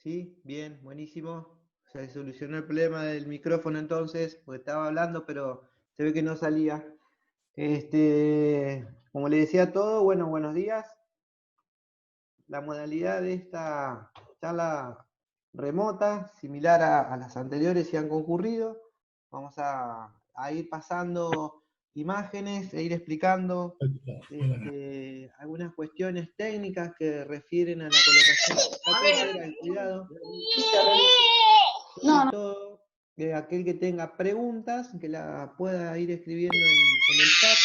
Sí, bien, buenísimo. Se solucionó el problema del micrófono entonces, porque estaba hablando, pero se ve que no salía. Como le decía todo, bueno, buenos días. La modalidad de esta charla remota, similar a las anteriores si han concurrido. Vamos a ir pasando imágenes e ir explicando algunas cuestiones técnicas que refieren a la colocación del catéter, al cuidado. Sobre todo, aquel que tenga preguntas, que la pueda ir escribiendo en el chat.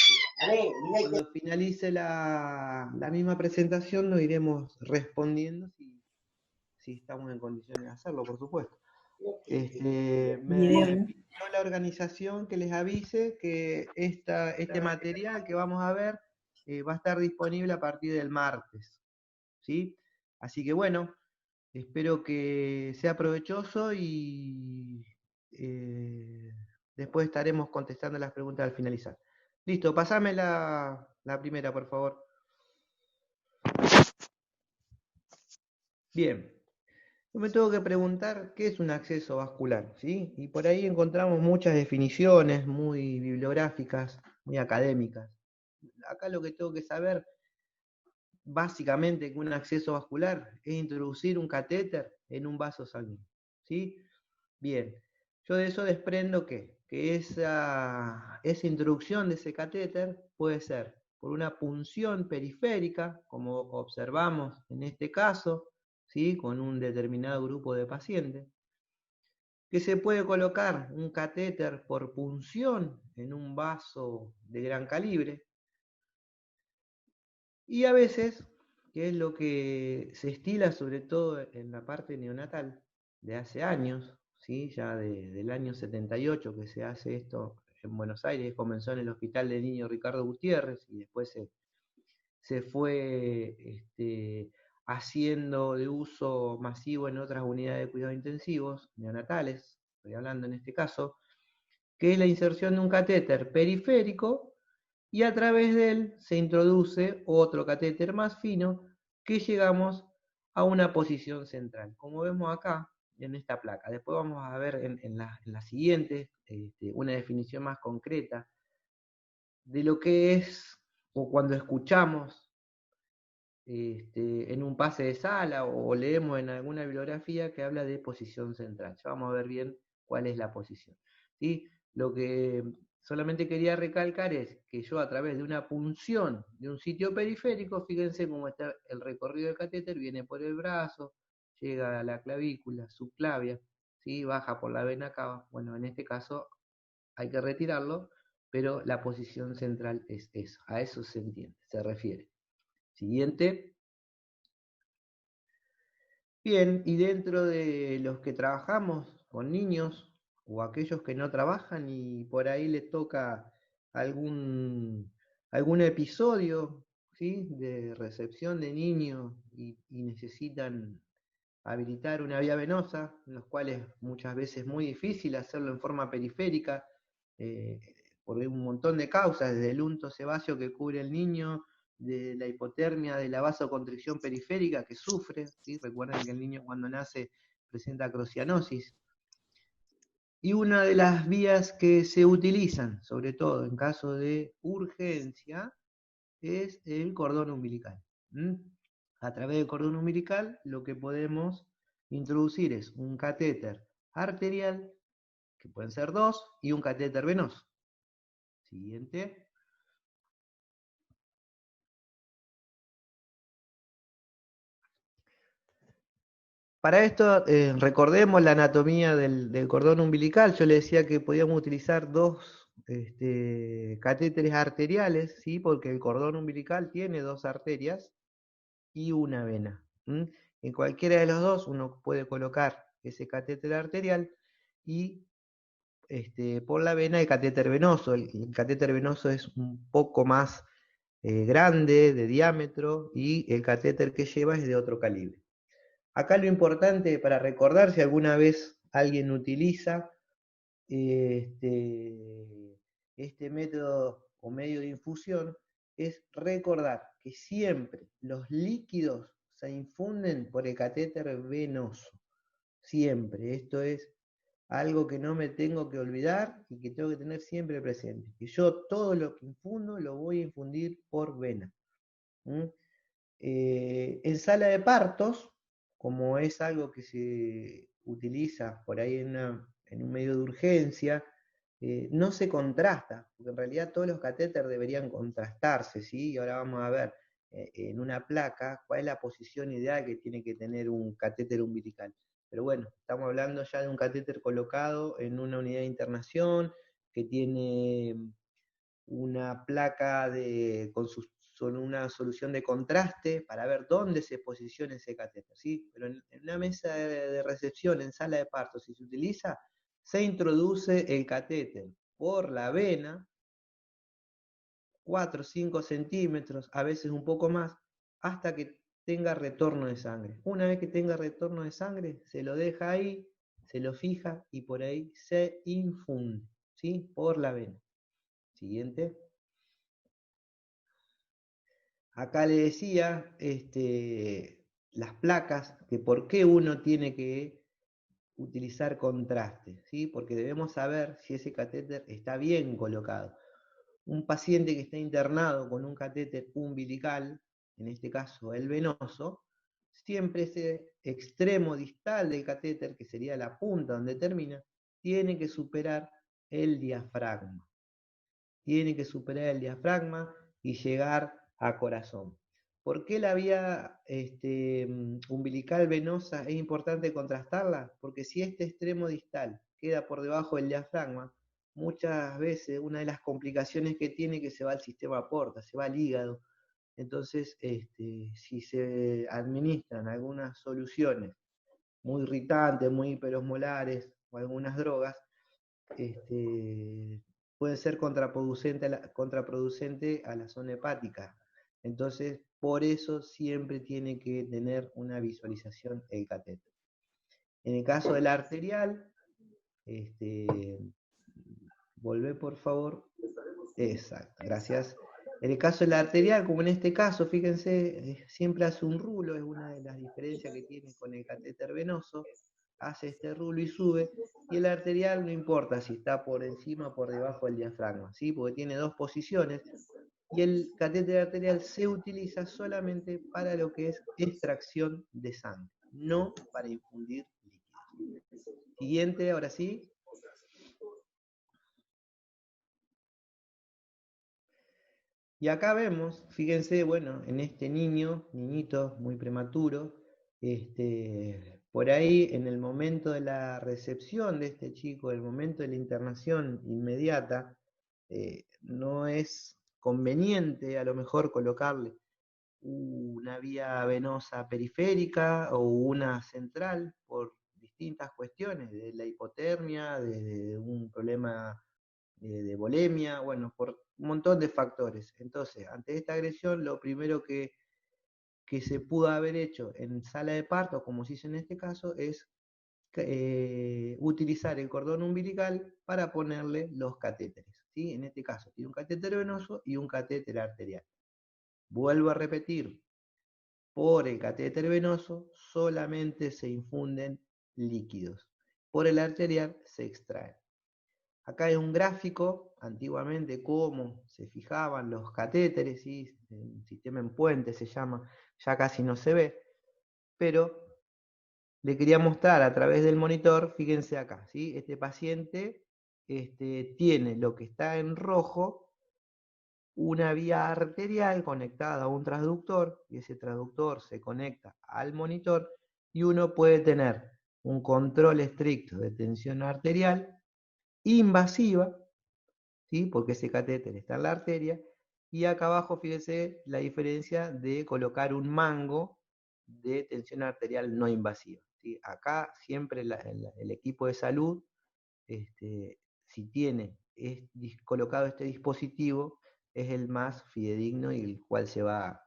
Cuando finalice la misma presentación, nos iremos respondiendo si estamos en condiciones de hacerlo, por supuesto. Me pidió la organización que les avise que este material que vamos a ver va a estar disponible a partir del martes, ¿sí? Así que bueno, espero que sea provechoso y después estaremos contestando las preguntas al finalizar. Listo, pasame la primera, por favor. Bien, yo me tengo que preguntar qué es un acceso vascular, ¿sí? Y por ahí encontramos muchas definiciones muy bibliográficas, muy académicas. Acá lo que tengo que saber, básicamente, que un acceso vascular es introducir un catéter en un vaso sanguíneo, ¿sí? Bien, yo de eso desprendo que esa introducción de ese catéter puede ser por una punción periférica, como observamos en este caso, ¿sí? Con un determinado grupo de pacientes, que se puede colocar un catéter por punción en un vaso de gran calibre, y a veces, que es lo que se estila sobre todo en la parte neonatal de hace años, ¿sí? Ya del año 78 que se hace esto en Buenos Aires, comenzó en el Hospital del Niño Ricardo Gutiérrez y después se fue haciendo de uso masivo en otras unidades de cuidados intensivos, neonatales, estoy hablando en este caso, que es la inserción de un catéter periférico y a través de él se introduce otro catéter más fino que llegamos a una posición central, como vemos acá en esta placa. Después vamos a ver en la siguiente una definición más concreta de lo que es, o cuando escuchamos en un pase de sala o leemos en alguna bibliografía que habla de posición central. Ya vamos a ver bien cuál es la posición, ¿sí? Lo que solamente quería recalcar es que yo a través de una punción de un sitio periférico, fíjense cómo está el recorrido del catéter, viene por el brazo, llega a la clavícula, subclavia, ¿sí? Baja por la vena cava. Bueno, en este caso hay que retirarlo, pero la posición central es eso, a eso se entiende, se refiere. Siguiente. Bien, y dentro de los que trabajamos con niños o aquellos que no trabajan y por ahí les toca algún, algún episodio, ¿sí? De recepción de niños y necesitan habilitar una vía venosa, en los cuales muchas veces es muy difícil hacerlo en forma periférica, eh, por un montón de causas, desde el unto sebáceo que cubre el niño, de la hipotermia, de la vasoconstricción periférica que sufre, ¿sí? Recuerden que el niño cuando nace presenta crocianosis. Y una de las vías que se utilizan, sobre todo en caso de urgencia, es el cordón umbilical. ¿Mm? A través del cordón umbilical lo que podemos introducir es un catéter arterial, que pueden ser dos, y un catéter venoso. Siguiente. Para esto, recordemos la anatomía del cordón umbilical. Yo le decía que podíamos utilizar dos catéteres arteriales, ¿sí? Porque el cordón umbilical tiene dos arterias y una vena. En cualquiera de los dos uno puede colocar ese catéter arterial y por la vena el catéter venoso. El catéter venoso es un poco más grande de diámetro y el catéter que lleva es de otro calibre. Acá lo importante para recordar si alguna vez alguien utiliza este método o medio de infusión es recordar que siempre los líquidos se infunden por el catéter venoso. siempre. Esto es algo que no me tengo que olvidar y que tengo que tener siempre presente. Que yo todo lo que infundo lo voy a infundir por vena. En sala de partos, como es algo que se utiliza por ahí en un medio de urgencia, no se contrasta, porque en realidad todos los catéteres deberían contrastarse, ¿sí? Y ahora vamos a ver en una placa cuál es la posición ideal que tiene que tener un catéter umbilical. Pero bueno, estamos hablando ya de un catéter colocado en una unidad de internación que tiene una placa con una solución de contraste para ver dónde se posiciona ese catéter, ¿sí? Pero en una mesa de recepción, en sala de parto, si se utiliza, se introduce el catéter por la vena, 4 o 5 centímetros, a veces un poco más, hasta que tenga retorno de sangre. Una vez que tenga retorno de sangre, se lo deja ahí, se lo fija y por ahí se infunde, ¿sí? Por la vena. Siguiente. Acá le decía las placas, que por qué uno tiene que utilizar contraste, ¿sí? Porque debemos saber si ese catéter está bien colocado. Un paciente que está internado con un catéter umbilical, en este caso el venoso, siempre ese extremo distal del catéter, que sería la punta donde termina, tiene que superar el diafragma. Tiene que superar el diafragma y llegar a corazón. ¿Por qué la vía umbilical venosa es importante contrastarla? Porque si este extremo distal queda por debajo del diafragma, muchas veces una de las complicaciones que tiene es que se va al sistema porta, se va al hígado. Entonces, si se administran algunas soluciones muy irritantes, muy hiperosmolares o algunas drogas, puede ser contraproducente a la zona hepática. Entonces, por eso siempre tiene que tener una visualización el catéter. En el caso de la arterial, volvé por favor. Exacto, gracias. En el caso de la arterial, como en este caso, fíjense, siempre hace un rulo, es una de las diferencias que tiene con el catéter venoso, hace este rulo y sube, y el arterial no importa si está por encima o por debajo del diafragma, ¿sí? Porque tiene dos posiciones, y el catéter arterial se utiliza solamente para lo que es extracción de sangre, no para infundir líquidos. Siguiente, ahora sí. Y acá vemos, fíjense, bueno, en este niñito muy prematuro, por ahí en el momento de la recepción de este chico, el momento de la internación inmediata, no es conveniente a lo mejor colocarle una vía venosa periférica o una central por distintas cuestiones, de la hipotermia, de un problema de volemia, bueno, por un montón de factores. Entonces, ante esta agresión, lo primero que se pudo haber hecho en sala de parto, como se hizo en este caso, es utilizar el cordón umbilical para ponerle los catéteres. ¿Sí? En este caso, tiene un catéter venoso y un catéter arterial. Vuelvo a repetir, por el catéter venoso solamente se infunden líquidos. Por el arterial se extraen. Acá hay un gráfico, antiguamente, cómo se fijaban los catéteres, ¿sí? El sistema en puente se llama, ya casi no se ve, pero le quería mostrar a través del monitor, fíjense acá, ¿sí? Este paciente tiene lo que está en rojo, una vía arterial conectada a un transductor, y ese transductor se conecta al monitor, y uno puede tener un control estricto de tensión arterial invasiva, ¿sí? Porque ese catéter está en la arteria, y acá abajo fíjense la diferencia de colocar un mango de tensión arterial no invasiva, ¿sí? Acá siempre el equipo de salud, si tiene colocado este dispositivo, es el más fidedigno y el cual se va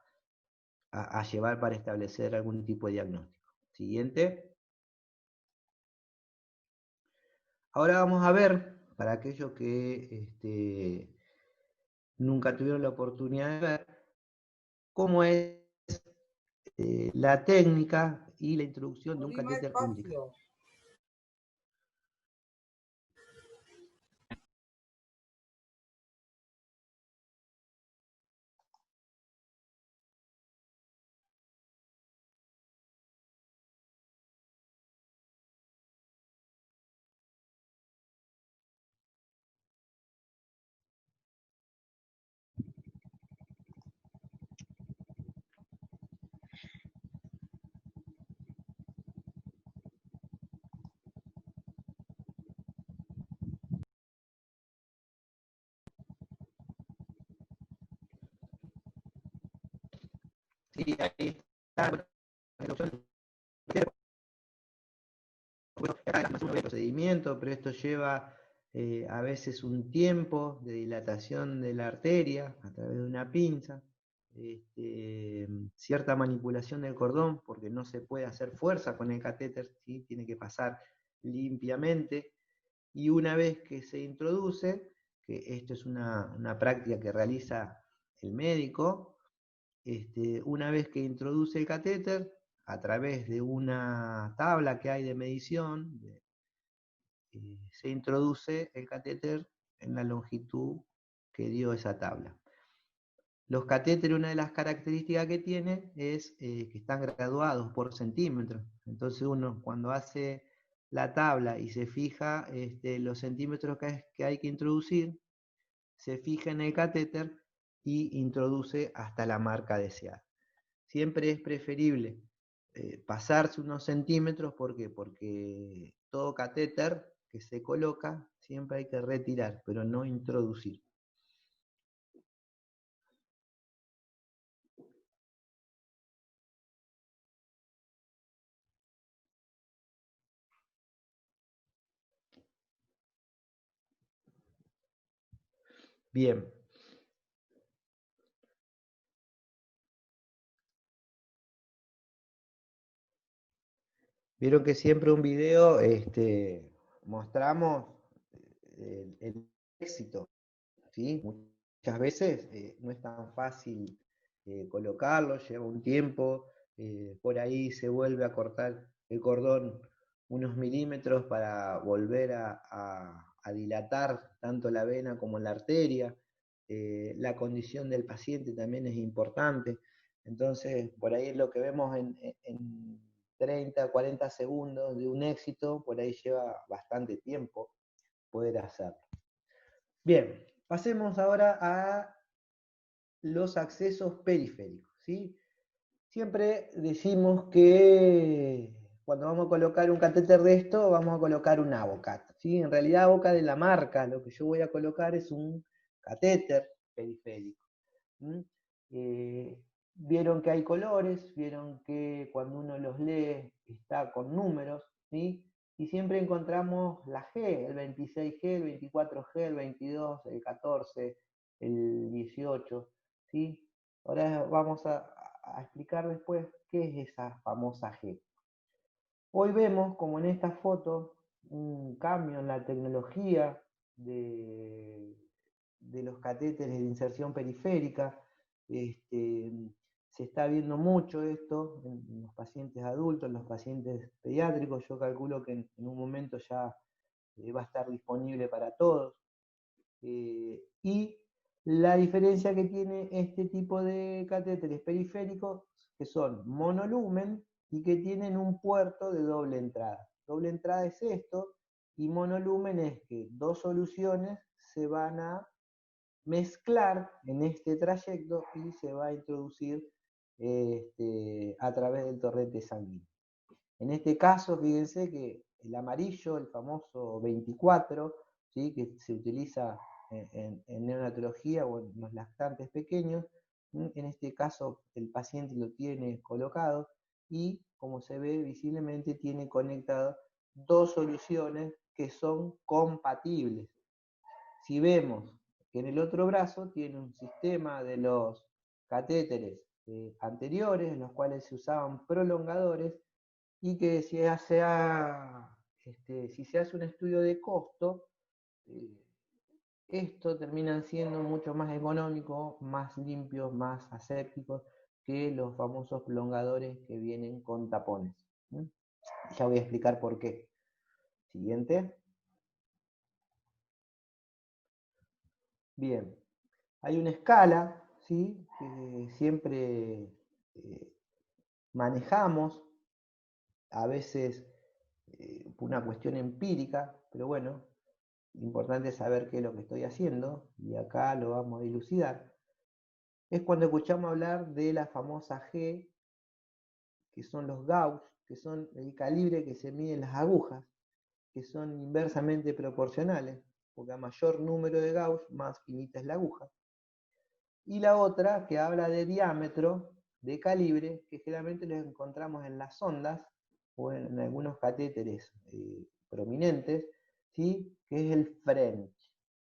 a llevar para establecer algún tipo de diagnóstico. Siguiente. Ahora vamos a ver, para aquellos que nunca tuvieron la oportunidad de ver, cómo es la técnica y la introducción de un catéter umbilical. Sí, ahí está. Bueno, la opción, bueno, acá más uno ve el procedimiento, pero esto lleva a veces un tiempo de dilatación de la arteria a través de una pinza, cierta manipulación del cordón, porque no se puede hacer fuerza con el catéter, ¿sí? Tiene que pasar limpiamente, y una vez que se introduce, que esto es una práctica que realiza el médico, una vez que introduce el catéter, a través de una tabla que hay de medición, se introduce el catéter en la longitud que dio esa tabla. Los catéteres, una de las características que tiene es que están graduados por centímetros. Entonces uno cuando hace la tabla y se fija los centímetros que hay que introducir, se fija en el catéter y introduce hasta la marca deseada. Siempre es preferible pasarse unos centímetros, ¿por qué? Porque todo catéter que se coloca siempre hay que retirar, pero no introducir. Bien. Vieron que siempre un video mostramos el éxito, ¿sí? Muchas veces no es tan fácil colocarlo, lleva un tiempo, por ahí se vuelve a cortar el cordón unos milímetros para volver a dilatar tanto la vena como la arteria. La condición del paciente también es importante. Entonces, por ahí lo que vemos en 30, 40 segundos de un éxito, por ahí lleva bastante tiempo poder hacerlo. Bien, pasemos ahora a los accesos periféricos, ¿sí? Siempre decimos que cuando vamos a colocar un catéter de esto, vamos a colocar un Avocat, ¿sí? En realidad Avocat de la marca, lo que yo voy a colocar es un catéter periférico. Vieron que hay colores, vieron que cuando uno los lee está con números, ¿sí? Y siempre encontramos la G, el 26G, el 24G, el 22, el 14, el 18, ¿sí? Ahora vamos a explicar después qué es esa famosa G. Hoy vemos, como en esta foto, un cambio en la tecnología de los catéteres de inserción periférica. Se está viendo mucho esto en los pacientes adultos, en los pacientes pediátricos. Yo calculo que en un momento ya va a estar disponible para todos. Y la diferencia que tiene este tipo de catéteres periféricos, que son monolumen y que tienen un puerto de doble entrada. Doble entrada es esto, y monolumen es que dos soluciones se van a mezclar en este trayecto y se va a introducir a través del torrente sanguíneo. En este caso, fíjense que el amarillo, el famoso 24, ¿sí? Que se utiliza en neonatología o en los lactantes pequeños, en este caso el paciente lo tiene colocado y, como se ve visiblemente, tiene conectadas dos soluciones que son compatibles. Si vemos que en el otro brazo tiene un sistema de los catéteres anteriores, en los cuales se usaban prolongadores, y que si se hace un estudio de costo, esto terminan siendo mucho más económicos, más limpios, más asépticos que los famosos prolongadores que vienen con tapones. Ya voy a explicar por qué. Siguiente. Bien, hay una escala, ¿sí? Que siempre manejamos, a veces por una cuestión empírica, pero bueno, importante saber qué es lo que estoy haciendo, y acá lo vamos a dilucidar. Es cuando escuchamos hablar de la famosa G, que son los gauge, que son el calibre que se mide en las agujas, que son inversamente proporcionales, porque a mayor número de gauge, más finita es la aguja. Y la otra, que habla de de calibre que generalmente los encontramos en las sondas o en algunos catéteres prominentes, ¿sí? Que es el French.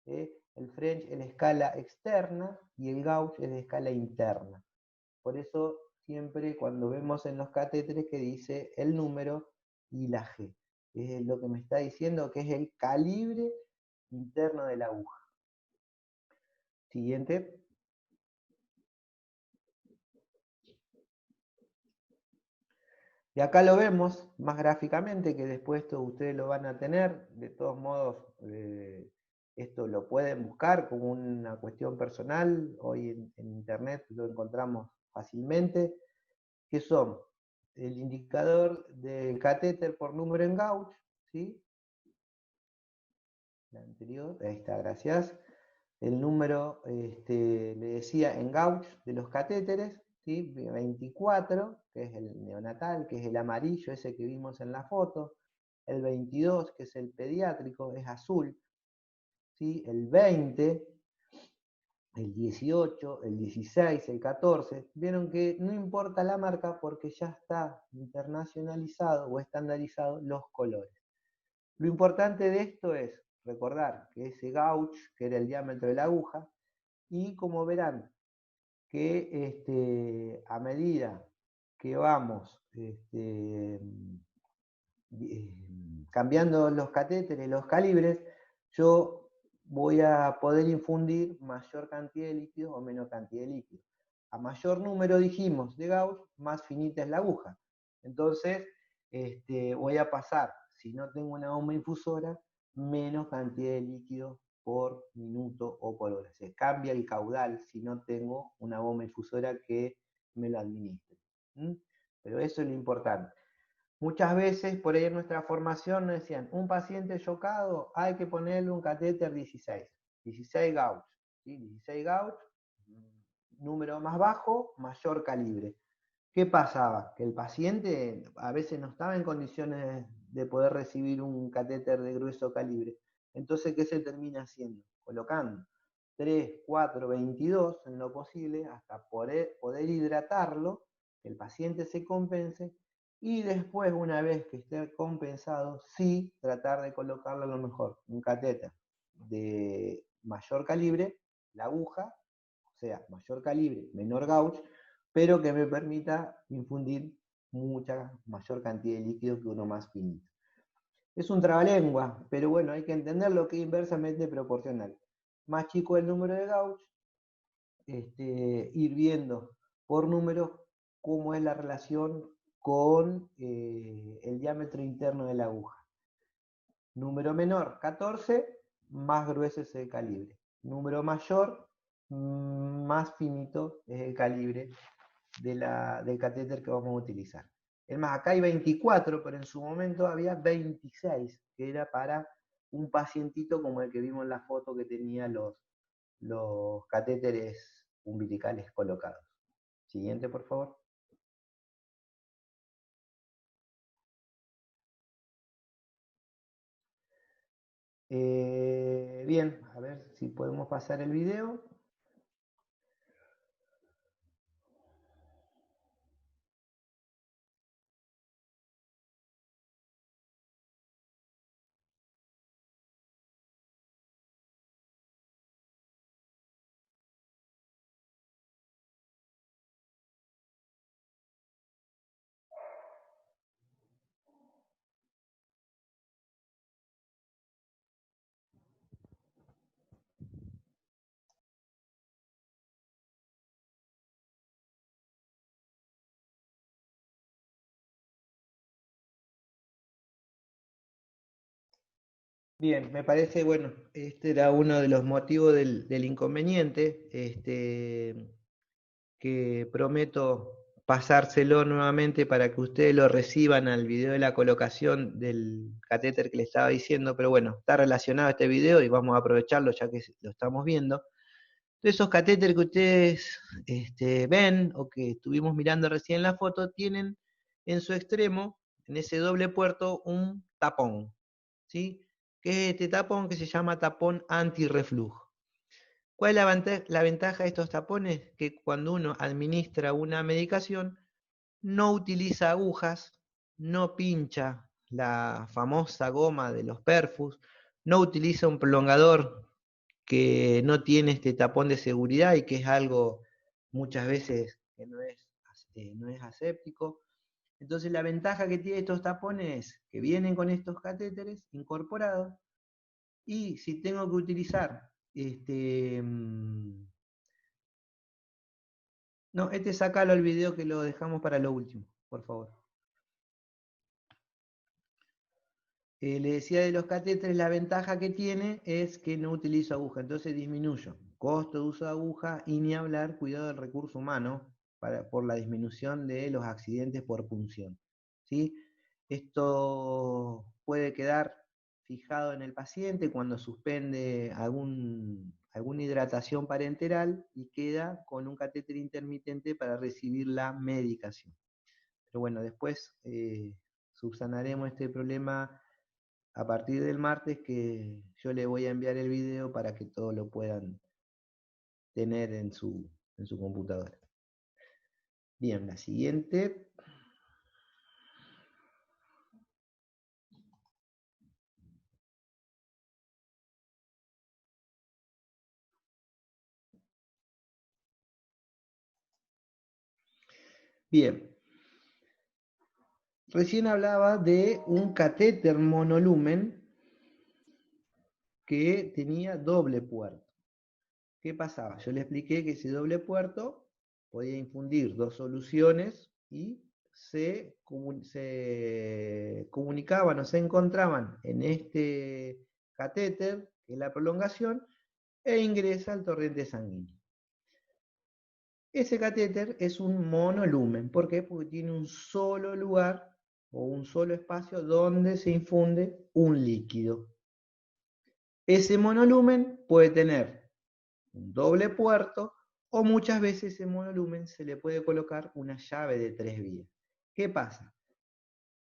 El French es la escala externa y el gauge es la escala interna. Por eso siempre cuando vemos en los catéteres que dice el número y la G. Es lo que me está diciendo que es el calibre interno de la aguja. Siguiente. Y acá lo vemos más gráficamente, que después esto ustedes lo van a tener. De todos modos, esto lo pueden buscar como una cuestión personal. Hoy en internet lo encontramos fácilmente. Que son el indicador del catéter por número en gauge, ¿sí? La anterior, ahí está, gracias. El número, le decía, en gauge de los catéteres, ¿sí? 24, que es el neonatal, que es el amarillo, ese que vimos en la foto. El 22, que es el pediátrico, es azul. ¿Sí? El 20, el 18, el 16, el 14. Vieron que no importa la marca porque ya está internacionalizado o estandarizado los colores. Lo importante de esto es recordar que ese gauge, que era el diámetro de la aguja, y como verán, que a medida que vamos cambiando los catéteres, los calibres, yo voy a poder infundir mayor cantidad de líquido o menor cantidad de líquido. A mayor número, dijimos, de gauge, más finita es la aguja. Entonces, voy a pasar, si no tengo una bomba infusora, menos cantidad de líquido por minuto o por hora. Se cambia el caudal si no tengo una bomba infusora que me lo administre. Pero eso es lo importante. Muchas veces, por ahí en nuestra formación nos decían, un paciente chocado hay que ponerle un catéter 16 gauge, ¿sí? 16 gauge, número más bajo, mayor calibre. ¿Qué pasaba? Que el paciente a veces no estaba en condiciones de poder recibir un catéter de grueso calibre. Entonces, ¿qué se termina haciendo? Colocando 3, 4, 22 en lo posible hasta poder hidratarlo, que el paciente se compense, y después, una vez que esté compensado, sí tratar de colocarle a lo mejor un catéter de mayor calibre, la aguja, o sea, mayor calibre, menor gauge, pero que me permita infundir mucha mayor cantidad de líquido que uno más finito. Es un trabalengua, pero bueno, hay que entender lo que es inversamente proporcional. Más chico el número de gauge, ir viendo por números cómo es la relación con el diámetro interno de la aguja. Número menor, 14, más grueso es el calibre. Número mayor, más finito es el calibre del catéter que vamos a utilizar. Es más, acá hay 24, pero en su momento había 26, que era para un pacientito como el que vimos en la foto que tenía los catéteres umbilicales colocados. Siguiente, por favor. Bien, a ver si podemos pasar el video. Bien, me parece, bueno, este era uno de los motivos del inconveniente, que prometo pasárselo nuevamente para que ustedes lo reciban al video de la colocación del catéter que les estaba diciendo, pero bueno, está relacionado a este video y vamos a aprovecharlo ya que lo estamos viendo. Esos catéteres que ustedes ven o que estuvimos mirando recién en la foto tienen en su extremo, en ese doble puerto, un tapón, ¿sí? Que es este tapón que se llama tapón antirreflujo. ¿Cuál es la ventaja de estos tapones? Que cuando uno administra una medicación, no utiliza agujas, no pincha la famosa goma de los perfus, no utiliza un prolongador que no tiene este tapón de seguridad y que es algo muchas veces que no es aséptico. Entonces la ventaja que tiene estos tapones es que vienen con estos catéteres incorporados y si tengo que utilizar no, sacalo al video que lo dejamos para lo último, por favor. Le decía de los catéteres, la ventaja que tiene es que no utilizo aguja, entonces disminuyo costo de uso de aguja y ni hablar cuidado del recurso humano por la disminución de los accidentes por punción. ¿Sí? Esto puede quedar fijado en el paciente cuando suspende alguna hidratación parenteral y queda con un catéter intermitente para recibir la medicación. Pero bueno, después subsanaremos este problema a partir del martes, que yo le voy a enviar el video para que todos lo puedan tener en su computadora. Bien, la siguiente. Bien, recién hablaba de un catéter monolumen que tenía doble puerto. ¿Qué pasaba? Yo le expliqué que ese doble puerto podía infundir dos soluciones y se comunicaban o se encontraban en este catéter, que es la prolongación, e ingresa al torrente sanguíneo. Ese catéter es un monolumen. ¿Por qué? Porque tiene un solo lugar o un solo espacio donde se infunde un líquido. Ese monolumen puede tener un doble puerto o muchas veces ese monolumen se le puede colocar una llave de 3 vías. ¿Qué pasa?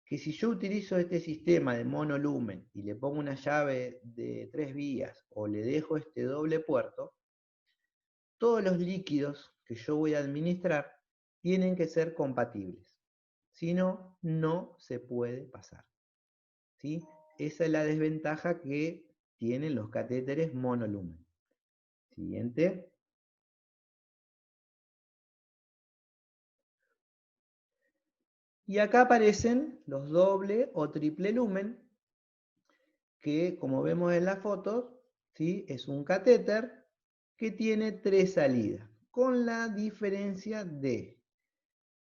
Que si yo utilizo este sistema de monolumen y le pongo una llave de 3 vías o le dejo este doble puerto, todos los líquidos que yo voy a administrar tienen que ser compatibles. Si no, no se puede pasar. ¿Sí? Esa es la desventaja que tienen los catéteres monolumen. Siguiente. Y acá aparecen los doble o triple lumen, que como vemos en las fotos, ¿sí? Es un catéter que tiene 3 salidas, con la diferencia de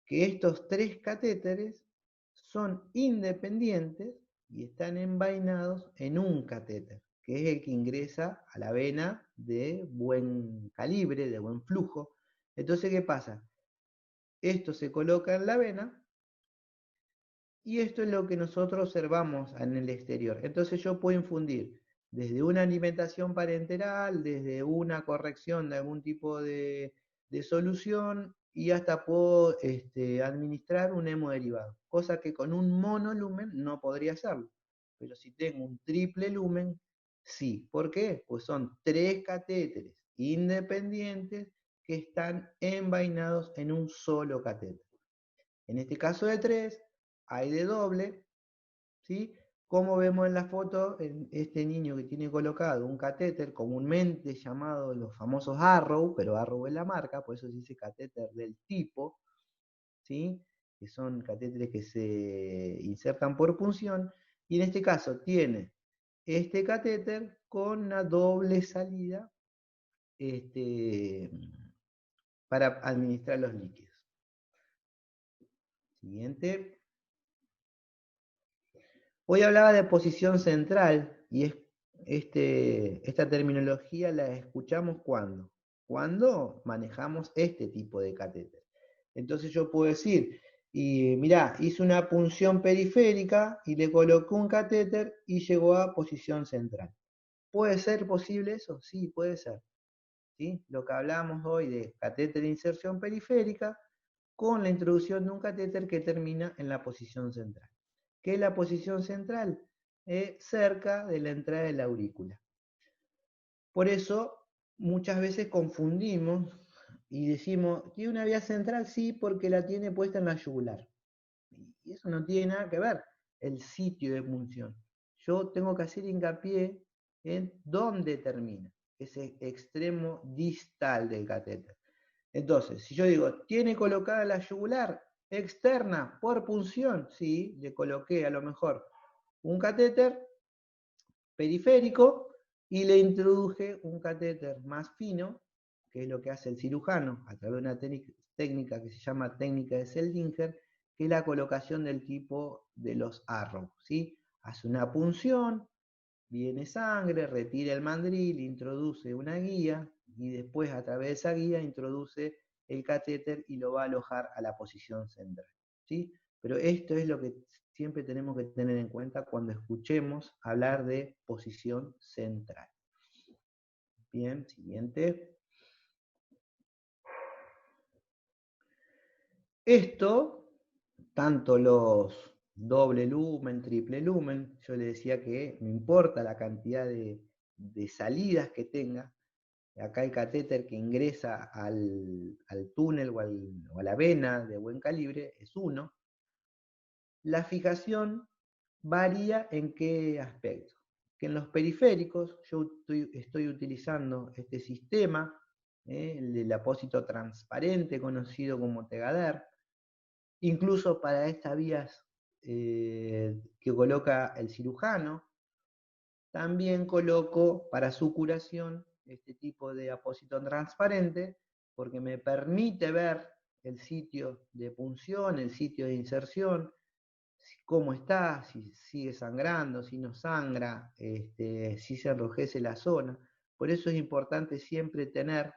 que estos 3 catéteres son independientes y están envainados en un catéter, que es el que ingresa a la vena de buen calibre, de buen flujo. Entonces, ¿qué pasa? Esto se coloca en la vena y esto es lo que nosotros observamos en el exterior. Entonces yo puedo infundir desde una alimentación parenteral, desde una corrección de algún tipo de solución y hasta puedo administrar un hemodiderivado, cosa que con un monolumen no podría hacerlo. Pero si tengo un triple lumen, sí. ¿Por qué? Pues son 3 catéteres independientes que están envainados en un solo catéter. En este caso de 3, hay de doble, ¿sí? Como vemos en la foto, en este niño que tiene colocado un catéter comúnmente llamado los famosos Arrow, pero Arrow es la marca, por eso se dice catéter del tipo, ¿sí? Que son catéteres que se insertan por punción, y en este caso tiene este catéter con una doble salida para administrar los líquidos. Siguiente. Hoy hablaba de posición central y esta terminología la escuchamos cuando manejamos este tipo de catéter. Entonces yo puedo decir, y mirá, hice una punción periférica y le coloqué un catéter y llegó a posición central. ¿Puede ser posible eso? Sí, puede ser. ¿Sí? Lo que hablábamos hoy de catéter de inserción periférica con la introducción de un catéter que termina en la posición central. ¿Qué es la posición central? Cerca de la entrada de la aurícula. Por eso muchas veces confundimos y decimos, ¿tiene una vía central? Sí, porque la tiene puesta en la yugular. Y eso no tiene nada que ver el sitio de punción. Yo tengo que hacer hincapié en dónde termina ese extremo distal del catéter. Entonces, si yo digo, ¿tiene colocada la yugular externa por punción? Sí, le coloqué a lo mejor un catéter periférico y le introduje un catéter más fino, que es lo que hace el cirujano a través de una técnica que se llama técnica de Seldinger, que es la colocación del tipo de los Arrow, ¿sí? Hace una punción, viene sangre, retira el mandril, introduce una guía y después a través de esa guía introduce el catéter y lo va a alojar a la posición central, ¿sí? Pero esto es lo que siempre tenemos que tener en cuenta cuando escuchemos hablar de posición central. Bien, siguiente. Esto, tanto los doble lumen, triple lumen, yo le decía que no importa la cantidad de salidas que tenga, acá el catéter que ingresa al túnel o a la vena de buen calibre es 1. La fijación varía en qué aspecto. Que en los periféricos yo estoy utilizando este sistema, el del apósito transparente conocido como Tegader, incluso para estas vías que coloca el cirujano. También coloco para su curación este tipo de apósito transparente porque me permite ver el sitio de punción, el sitio de inserción, cómo está, si sigue sangrando, si no sangra, si se enrojece la zona. Por eso es importante siempre tener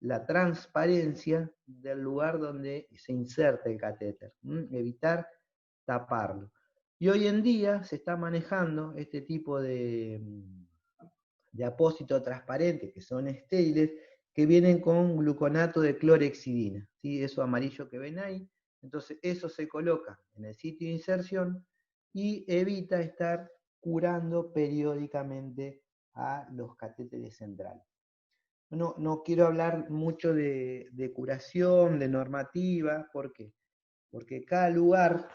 la transparencia del lugar donde se inserta el catéter, evitar taparlo. Y hoy en día se está manejando este tipo de apósito transparente, que son estériles, que vienen con gluconato de clorhexidina, ¿sí? Eso amarillo que ven ahí. Entonces eso se coloca en el sitio de inserción y evita estar curando periódicamente a los catéteres centrales. No quiero hablar mucho de curación, de normativa, ¿por qué? Porque cada lugar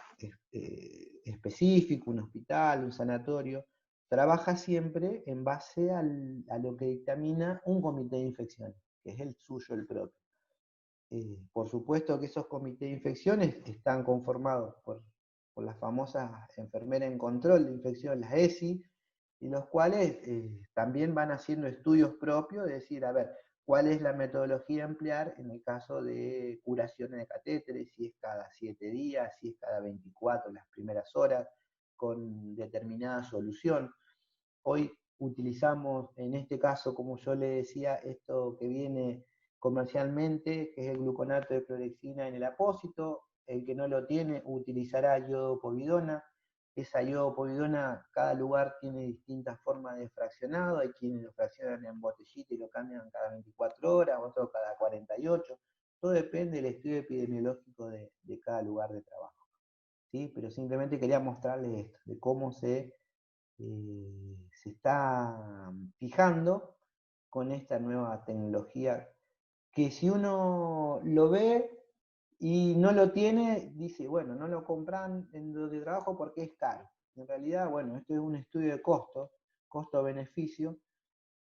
específico, un hospital, un sanatorio, trabaja siempre en base a lo que dictamina un comité de infecciones, que es el suyo, el propio. Por supuesto que esos comités de infecciones están conformados por las famosas enfermeras en control de infección, las ESI, y los cuales también van haciendo estudios propios, de decir, a ver, cuál es la metodología a emplear en el caso de curaciones de catéteres, si es cada 7 días, si es cada 24 las primeras horas, con determinada solución. Hoy utilizamos, en este caso, como yo le decía, esto que viene comercialmente, que es el gluconato de clorhexidina en el apósito. El que no lo tiene utilizará iodopovidona. Esa iodopovidona, cada lugar tiene distintas formas de fraccionado. Hay quienes lo fraccionan en botellita y lo cambian cada 24 horas, otros cada 48. Todo depende del estudio epidemiológico de cada lugar de trabajo, ¿sí? Pero simplemente quería mostrarles esto, de cómo se está fijando con esta nueva tecnología, que si uno lo ve y no lo tiene, dice, bueno, no lo compran en donde trabajo porque es caro. En realidad, bueno, esto es un estudio de costo, costo-beneficio,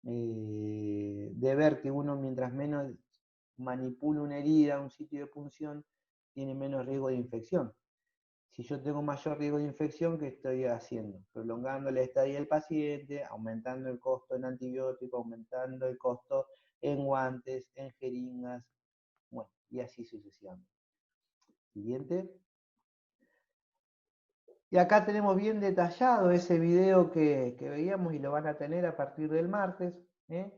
de ver que uno mientras menos manipula una herida, un sitio de punción, tiene menos riesgo de infección. Si yo tengo mayor riesgo de infección, ¿qué estoy haciendo? Prolongando la estadía del paciente, aumentando el costo en antibióticos, aumentando el costo en guantes, en jeringas, bueno, y así sucesivamente. Siguiente. Y acá tenemos bien detallado ese video que veíamos y lo van a tener a partir del martes, ¿eh?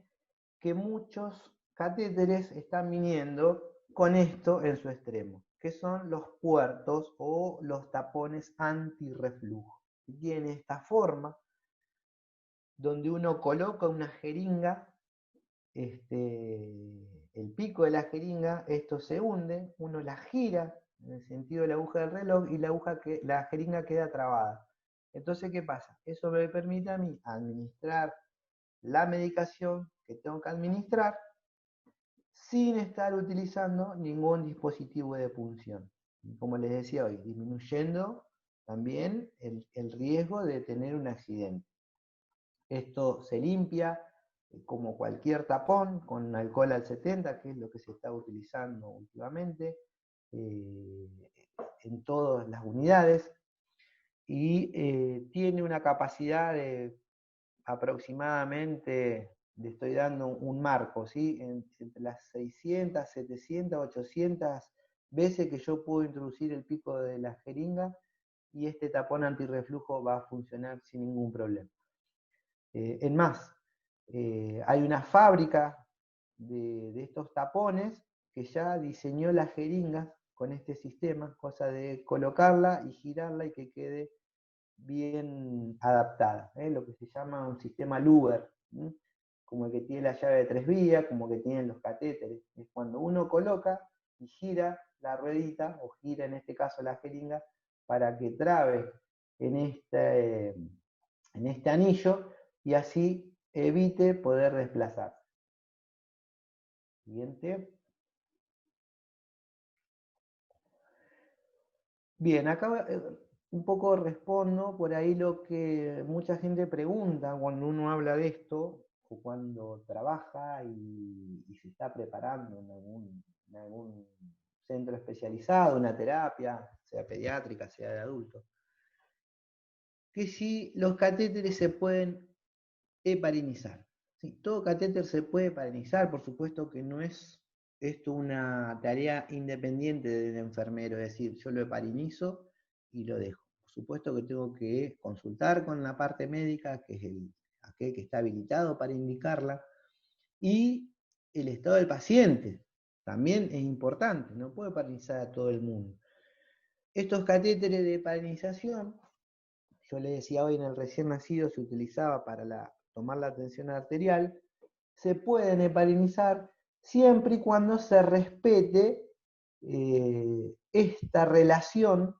Que muchos catéteres están viniendo con esto en su extremo, que son los puertos o los tapones antirreflujo. Tiene esta forma donde uno coloca una jeringa, el pico de la jeringa, esto se hunde, uno la gira en el sentido de la aguja del reloj y la jeringa queda trabada. Entonces, ¿qué pasa? Eso me permite a mí administrar la medicación que tengo que administrar sin estar utilizando ningún dispositivo de punción. Y como les decía hoy, disminuyendo también el riesgo de tener un accidente. Esto se limpia como cualquier tapón con alcohol al 70, que es lo que se está utilizando últimamente en todas las unidades, y tiene una capacidad de aproximadamente, le estoy dando un marco, ¿sí? Entre las 600, 700, 800 veces que yo puedo introducir el pico de la jeringa y este tapón antirreflujo va a funcionar sin ningún problema. En más, hay una fábrica de estos tapones que ya diseñó las jeringas con este sistema, cosa de colocarla y girarla y que quede bien adaptada, lo que se llama un sistema Luber, como el que tiene la llave de 3 vías, como que tienen los catéteres. Es cuando uno coloca y gira la ruedita, o gira en este caso la jeringa, para que trabe en este anillo y así evite poder desplazarse. Siguiente. Bien, acá un poco respondo por ahí lo que mucha gente pregunta cuando uno habla de esto, o cuando trabaja y se está preparando en algún centro especializado, una terapia, sea pediátrica, sea de adultos, que si los catéteres se pueden heparinizar. Sí, todo catéter se puede heparinizar, por supuesto que no es esto una tarea independiente del enfermero, es decir, yo lo heparinizo y lo dejo. Por supuesto que tengo que consultar con la parte médica, que es aquel que está habilitado para indicarla, y el estado del paciente también es importante, no puedo heparinizar a todo el mundo. Estos catéteres de heparinización, yo le decía hoy, en el recién nacido se utilizaba para tomar la tensión arterial, se pueden heparinizar siempre y cuando se respete esta relación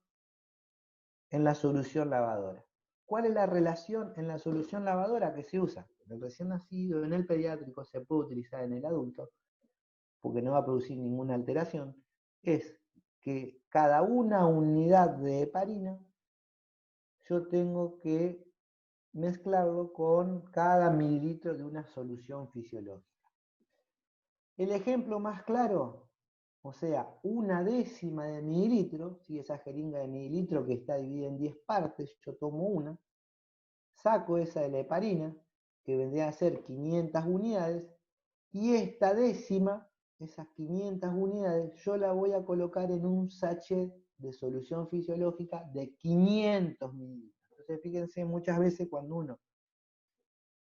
en la solución lavadora. ¿Cuál es la relación en la solución lavadora que se usa? En el recién nacido, en el pediátrico, se puede utilizar en el adulto, porque no va a producir ninguna alteración. Es que cada una unidad de heparina yo tengo que mezclarlo con cada mililitro de una solución fisiológica. El ejemplo más claro, o sea, 1/10 de mililitro, si esa jeringa de mililitro que está dividida en 10 partes, yo tomo una, saco esa de la heparina, que vendría a ser 500 unidades, y esta décima, esas 500 unidades, yo la voy a colocar en un sachet de solución fisiológica de 500 mililitros. Entonces fíjense, muchas veces cuando uno,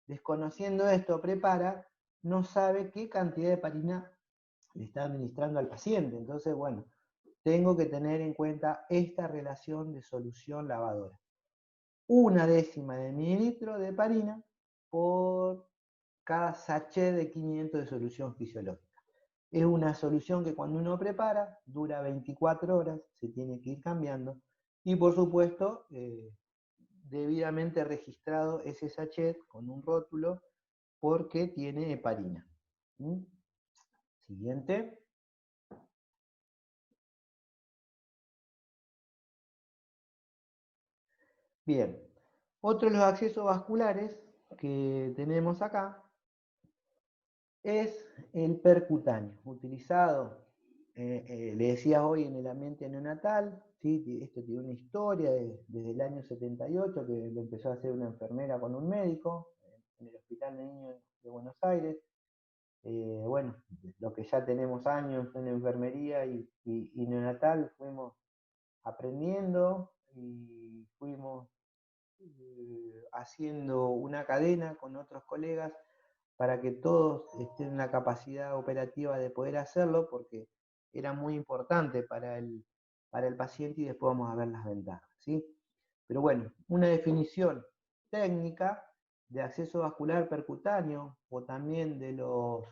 desconociendo esto, prepara, no sabe qué cantidad de heparina le está administrando al paciente. Entonces, bueno, tengo que tener en cuenta esta relación de solución lavadora. 1/10 de mililitro de heparina por cada sachet de 500 de solución fisiológica. Es una solución que cuando uno prepara dura 24 horas, se tiene que ir cambiando y por supuesto debidamente registrado ese sachet con un rótulo porque tiene heparina. Siguiente. Bien, otro de los accesos vasculares que tenemos acá es el percutáneo, utilizado, le decía hoy, en el ambiente neonatal. ¿Sí? Esto tiene una historia desde el año 78, que lo empezó a hacer una enfermera con un médico en el Hospital de Niños de Buenos Aires. Bueno, lo que ya tenemos años en enfermería y neonatal, fuimos aprendiendo y fuimos haciendo una cadena con otros colegas para que todos estén en la capacidad operativa de poder hacerlo, porque era muy importante para el paciente y después vamos a ver las ventajas, ¿sí? Pero bueno, una definición técnica de acceso vascular percutáneo o también de los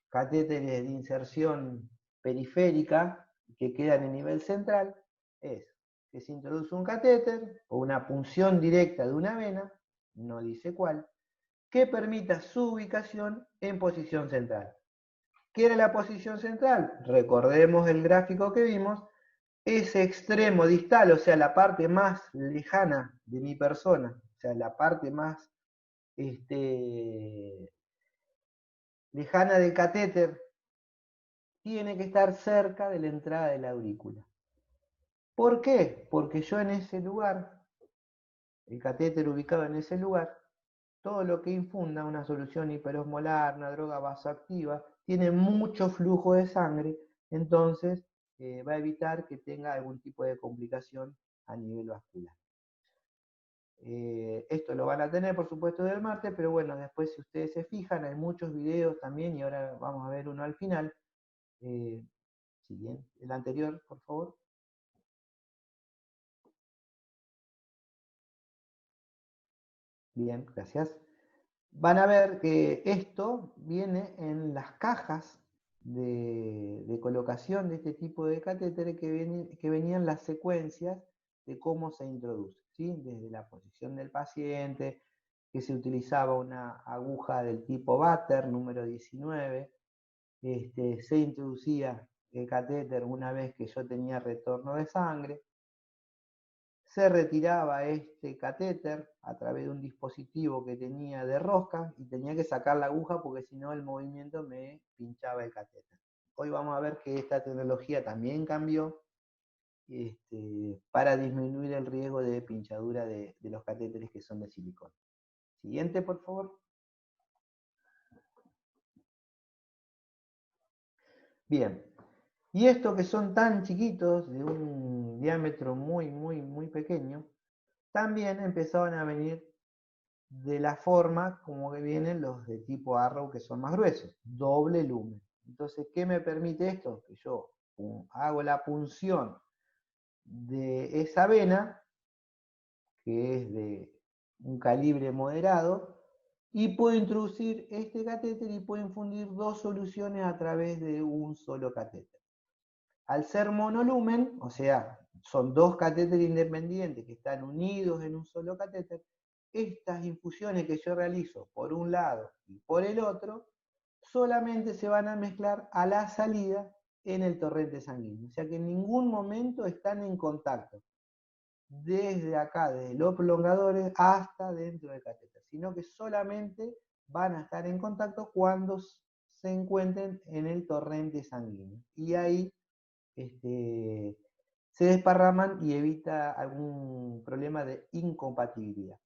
catéteres de inserción periférica que quedan en nivel central es que se introduce un catéter o una punción directa de una vena, no dice cuál, que permita su ubicación en posición central. ¿Qué era la posición central? Recordemos el gráfico que vimos, ese extremo distal, o sea, la parte más lejana de mi persona, o sea, la parte más lejana del catéter, tiene que estar cerca de la entrada de la aurícula. ¿Por qué? Porque yo en ese lugar, el catéter ubicado en ese lugar, todo lo que infunda una solución hiperosmolar, una droga vasoactiva, tiene mucho flujo de sangre, entonces va a evitar que tenga algún tipo de complicación a nivel vascular. Esto lo van a tener, por supuesto, del martes, pero bueno, después si ustedes se fijan, hay muchos videos también, y ahora vamos a ver uno al final. Siguiente, el anterior, por favor. Bien, gracias. Van a ver que esto viene en las cajas de colocación de este tipo de catéteres que venían las secuencias de cómo se introduce, ¿sí? Desde la posición del paciente, que se utilizaba una aguja del tipo Batter, número 19, se introducía el catéter una vez que yo tenía retorno de sangre, se retiraba este catéter a través de un dispositivo que tenía de rosca y tenía que sacar la aguja porque si no el movimiento me pinchaba el catéter. Hoy vamos a ver que esta tecnología también cambió para disminuir el riesgo de pinchadura de los catéteres que son de silicona. Siguiente, por favor. Bien. Y estos que son tan chiquitos, de un diámetro muy pequeño, también empezaban a venir de la forma como que vienen los de tipo Arrow, que son más gruesos, doble lumen. Entonces, ¿qué me permite esto? Que yo hago la punción de esa vena, que es de un calibre moderado, y puedo introducir este catéter y puedo infundir dos soluciones a través de un solo catéter. Al ser monolumen, o sea, son dos catéteres independientes que están unidos en un solo catéter, estas infusiones que yo realizo por un lado y por el otro, solamente se van a mezclar a la salida en el torrente sanguíneo. O sea que en ningún momento están en contacto, desde acá, desde los prolongadores hasta dentro del catéter, sino que solamente van a estar en contacto cuando se encuentren en el torrente sanguíneo. Y ahí se desparraman y evita algún problema de incompatibilidad.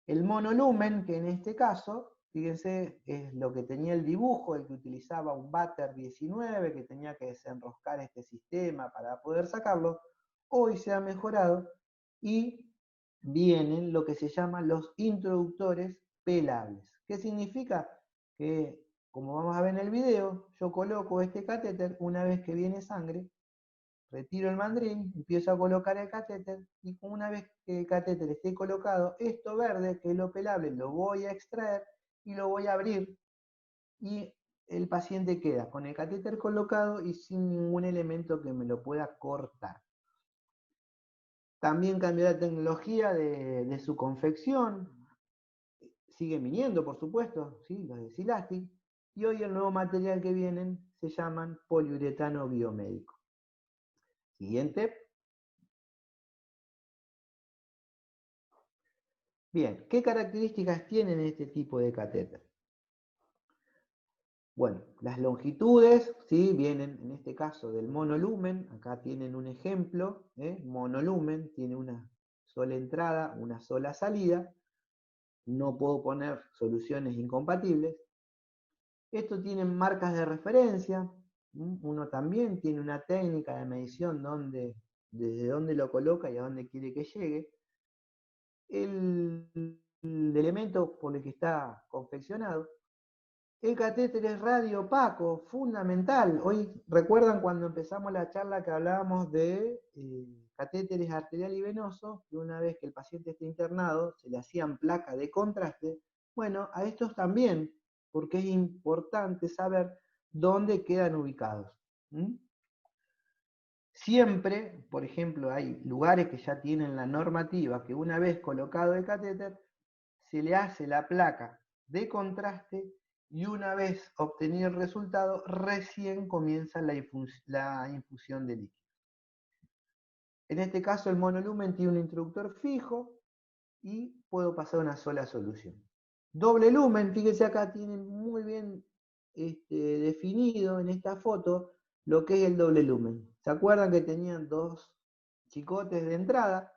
El monolumen, que en este caso, fíjense, es lo que tenía el dibujo, el que utilizaba un Batter 19, que tenía que desenroscar este sistema para poder sacarlo, hoy se ha mejorado y vienen lo que se llaman los introductores pelables. ¿Qué significa? Que, como vamos a ver en el video, yo coloco este catéter una vez que viene sangre, retiro el mandril, empiezo a colocar el catéter y una vez que el catéter esté colocado, esto verde, que es lo pelable, lo voy a extraer y lo voy a abrir y el paciente queda con el catéter colocado y sin ningún elemento que me lo pueda cortar. También cambió la tecnología de su confección, sigue viniendo por supuesto, ¿sí? Los de Silastic, y hoy el nuevo material que vienen se llaman poliuretano biomédico. Siguiente. Bien, ¿qué características tienen este tipo de catéter? Bueno, las longitudes, ¿sí? Vienen en este caso del monolumen, acá tienen un ejemplo, monolumen, tiene una sola entrada, una sola salida, no puedo poner soluciones incompatibles. Esto tiene marcas de referencia, uno también tiene una técnica de medición desde dónde lo coloca y a dónde quiere que llegue. El elemento por el que está confeccionado. El catéter es radio opaco, fundamental. Hoy recuerdan cuando empezamos la charla que hablábamos de catéteres arterial y venosos, que una vez que el paciente esté internado se le hacían placas de contraste. Bueno, a estos también, porque es importante saber dónde quedan ubicados. Siempre, por ejemplo, hay lugares que ya tienen la normativa que una vez colocado el catéter, se le hace la placa de contraste y una vez obtenido el resultado, recién comienza la infusión de líquido. En este caso el monolumen tiene un introductor fijo y puedo pasar una sola solución. Doble lumen, fíjense acá, tiene muy bien definido en esta foto lo que es el doble lumen. ¿Se acuerdan que tenían dos chicotes de entrada?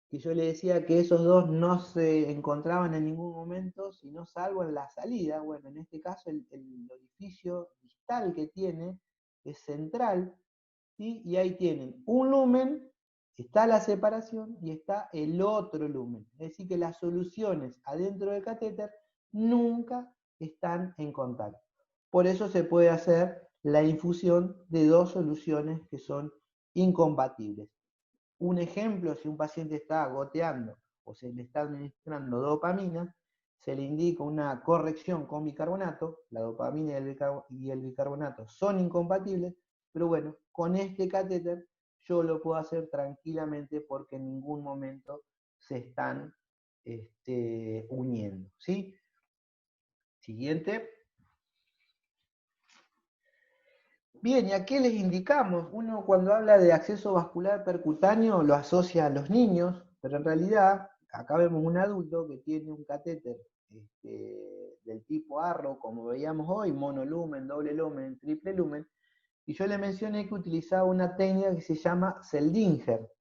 Que yo le decía que esos dos no se encontraban en ningún momento, sino salvo en la salida. Bueno, en este caso el orificio distal que tiene es central, ¿sí? Y ahí tienen un lumen, está la separación y está el otro lumen. Es decir, que las soluciones adentro del catéter nunca están en contacto. Por eso se puede hacer la infusión de dos soluciones que son incompatibles. Un ejemplo, si un paciente está goteando o se le está administrando dopamina, se le indica una corrección con bicarbonato, la dopamina y el bicarbonato son incompatibles, pero bueno, con este catéter yo lo puedo hacer tranquilamente porque en ningún momento se están uniendo, ¿sí? Siguiente. Bien, ¿y a qué les indicamos? Uno cuando habla de acceso vascular percutáneo lo asocia a los niños, pero en realidad acá vemos un adulto que tiene un catéter del tipo Arrow, como veíamos hoy, monolumen, doble lumen, triple lumen, y yo le mencioné que utilizaba una técnica que se llama Seldinger.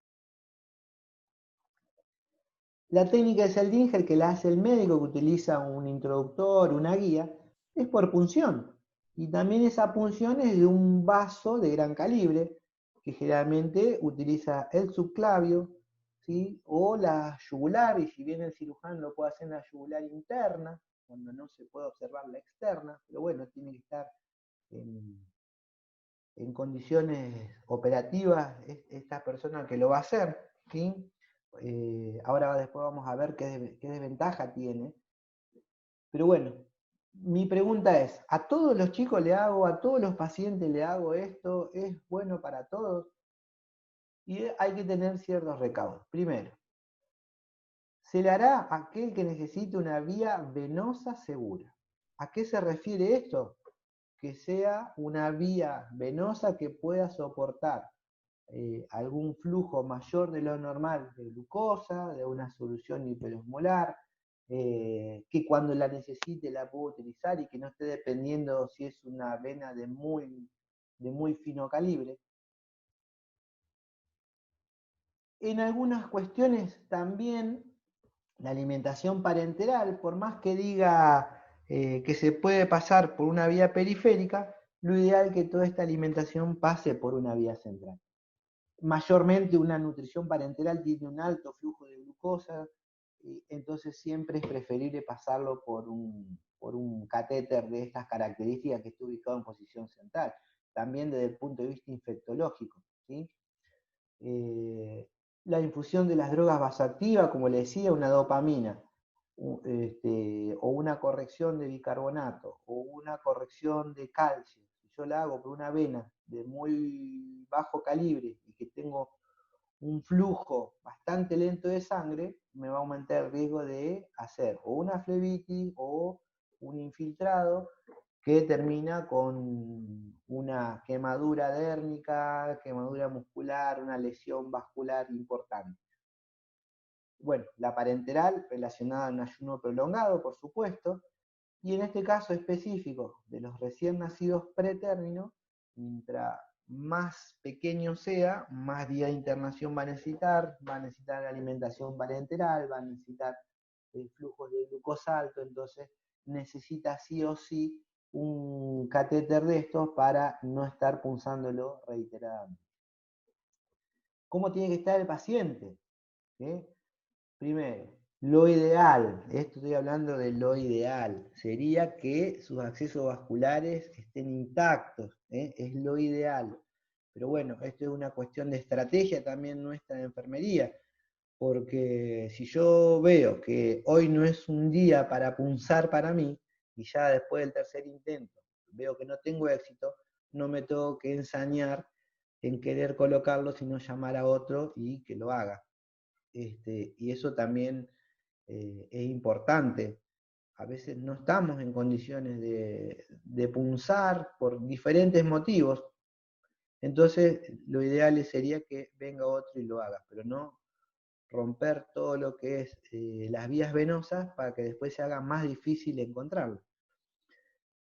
La técnica de Seldinger que la hace el médico, que utiliza un introductor, una guía, es por punción. Y también esa punción es de un vaso de gran calibre, que generalmente utiliza el subclavio, ¿sí? O la yugular, y si bien el cirujano lo puede hacer en la yugular interna, cuando no se puede observar la externa, pero bueno, tiene que estar en, en condiciones operativas esta persona que lo va a hacer, ¿sí? Ahora después vamos a ver qué desventaja tiene. Pero bueno, mi pregunta es, ¿a todos los chicos le hago, a todos los pacientes le hago esto? ¿Es bueno para todos? Y hay que tener ciertos recaudos. Primero, se le hará a aquel que necesite una vía venosa segura. ¿A qué se refiere esto? Que sea una vía venosa que pueda soportar algún flujo mayor de lo normal de glucosa, de una solución hiperosmolar, que cuando la necesite la puedo utilizar y que no esté dependiendo si es una vena de muy fino calibre. En algunas cuestiones también la alimentación parenteral, por más que diga que se puede pasar por una vía periférica, lo ideal es que toda esta alimentación pase por una vía central. Mayormente una nutrición parenteral tiene un alto flujo de glucosa, entonces siempre es preferible pasarlo por un catéter de estas características que esté ubicado en posición central, también desde el punto de vista infectológico, ¿sí? La infusión de las drogas vasoactivas, como le decía, una dopamina, o una corrección de bicarbonato, o una corrección de calcio, si yo la hago por una vena de muy bajo calibre y que tengo un flujo bastante lento de sangre, me va a aumentar el riesgo de hacer o una flebitis o un infiltrado que termina con una quemadura dérmica, quemadura muscular, una lesión vascular importante. Bueno, la parenteral relacionada a un ayuno prolongado, por supuesto, y en este caso específico de los recién nacidos pretérmino, mientras más pequeño sea, más día de internación va a necesitar alimentación parenteral, va a necesitar flujos de glucosa alto, entonces necesita sí o sí un catéter de estos para no estar punzándolo reiteradamente. ¿Cómo tiene que estar el paciente? ¿Sí? Primero, lo ideal, esto estoy hablando de lo ideal, sería que sus accesos vasculares estén intactos, es lo ideal. Pero bueno, esto es una cuestión de estrategia también nuestra de enfermería, porque si yo veo que hoy no es un día para punzar para mí, y ya después del tercer intento veo que no tengo éxito, no me tengo que ensañar en querer colocarlo, sino llamar a otro y que lo haga. Y eso también es importante a veces no estamos en condiciones de punzar por diferentes motivos. Entonces, lo ideal sería que venga otro y lo haga, pero no romper todo lo que es las vías venosas para que después se haga más difícil encontrarlo.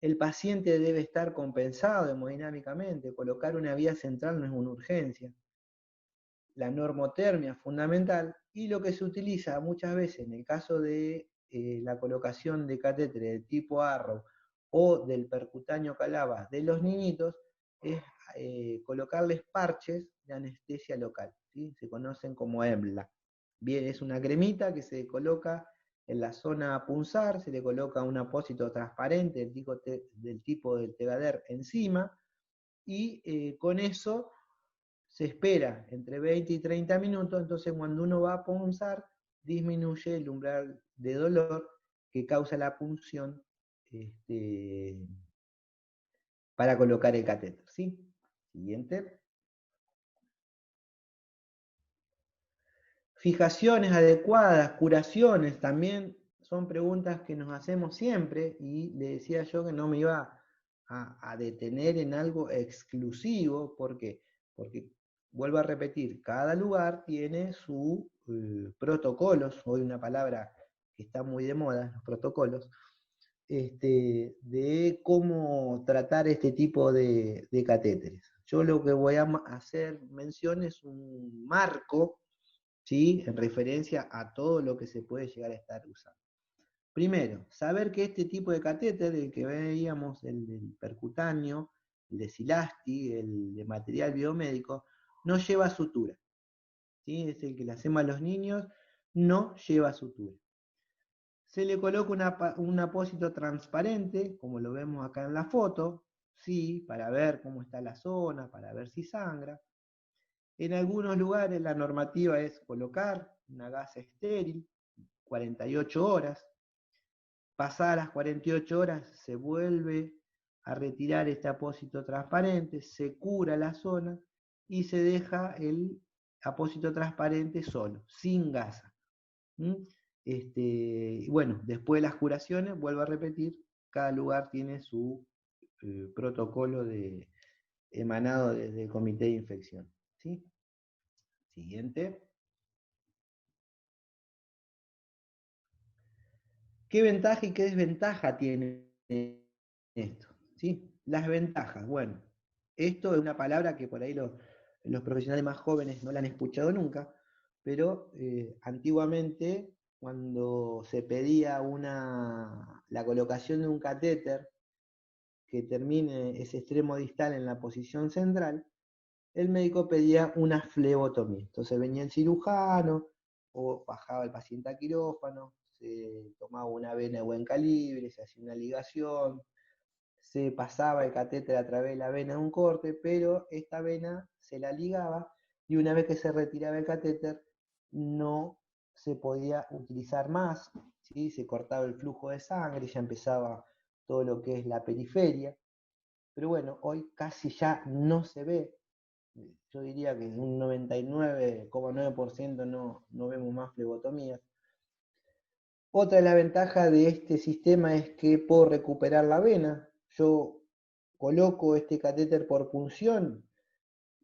El paciente debe estar compensado hemodinámicamente, colocar una vía central no es una urgencia. La normotermia es fundamental y lo que se utiliza muchas veces en el caso de la colocación de catéteres del tipo Arrow o del percutáneo Calava de los niñitos es colocarles parches de anestesia local, ¿sí? Se conocen como EMLA. Bien, es una cremita que se coloca en la zona punzar, se le coloca un apósito transparente del tipo del Tegader encima y con eso se espera entre 20 y 30 minutos, entonces cuando uno va a punzar, disminuye el umbral de dolor que causa la punción para colocar el catéter, ¿sí? Siguiente. Fijaciones adecuadas, curaciones, también son preguntas que nos hacemos siempre y le decía yo que no me iba a detener en algo exclusivo, ¿por qué? Porque, vuelvo a repetir, cada lugar tiene sus protocolos, hoy una palabra que está muy de moda, los protocolos, de cómo tratar este tipo de catéteres. Yo lo que voy a hacer mención es un marco, ¿sí? En referencia a todo lo que se puede llegar a estar usando. Primero, saber que este tipo de catéter, el que veíamos, el del percutáneo, el de Silasti, el de material biomédico, no lleva sutura, ¿sí? Es el que le hacemos a los niños, no lleva sutura. Se le coloca un apósito transparente, como lo vemos acá en la foto, ¿sí? Para ver cómo está la zona, para ver si sangra. En algunos lugares la normativa es colocar una gasa estéril, 48 horas. Pasadas las 48 horas se vuelve a retirar este apósito transparente, se cura la zona y se deja el apósito transparente solo, sin gasa. Bueno, después de las curaciones, vuelvo a repetir, cada lugar tiene su protocolo emanado desde el comité de infección. ¿Sí? Siguiente. ¿Qué ventaja y qué desventaja tiene esto? ¿Sí? Las ventajas, bueno, esto es una palabra que por ahí los profesionales más jóvenes no la han escuchado nunca, pero antiguamente cuando se pedía la colocación de un catéter que termine ese extremo distal en la posición central, el médico pedía una flebotomía. Entonces venía el cirujano o bajaba el paciente a quirófano, se tomaba una vena de buen calibre, se hacía una ligación, se pasaba el catéter a través de la vena de un corte, pero esta vena se la ligaba y una vez que se retiraba el catéter no se podía utilizar más, ¿sí? Se cortaba el flujo de sangre, ya empezaba todo lo que es la periferia, pero bueno, hoy casi ya no se ve. Yo diría que un 99,9% no vemos más flebotomías. Otra de las ventajas de este sistema es que puedo recuperar la vena. Yo coloco este catéter por punción,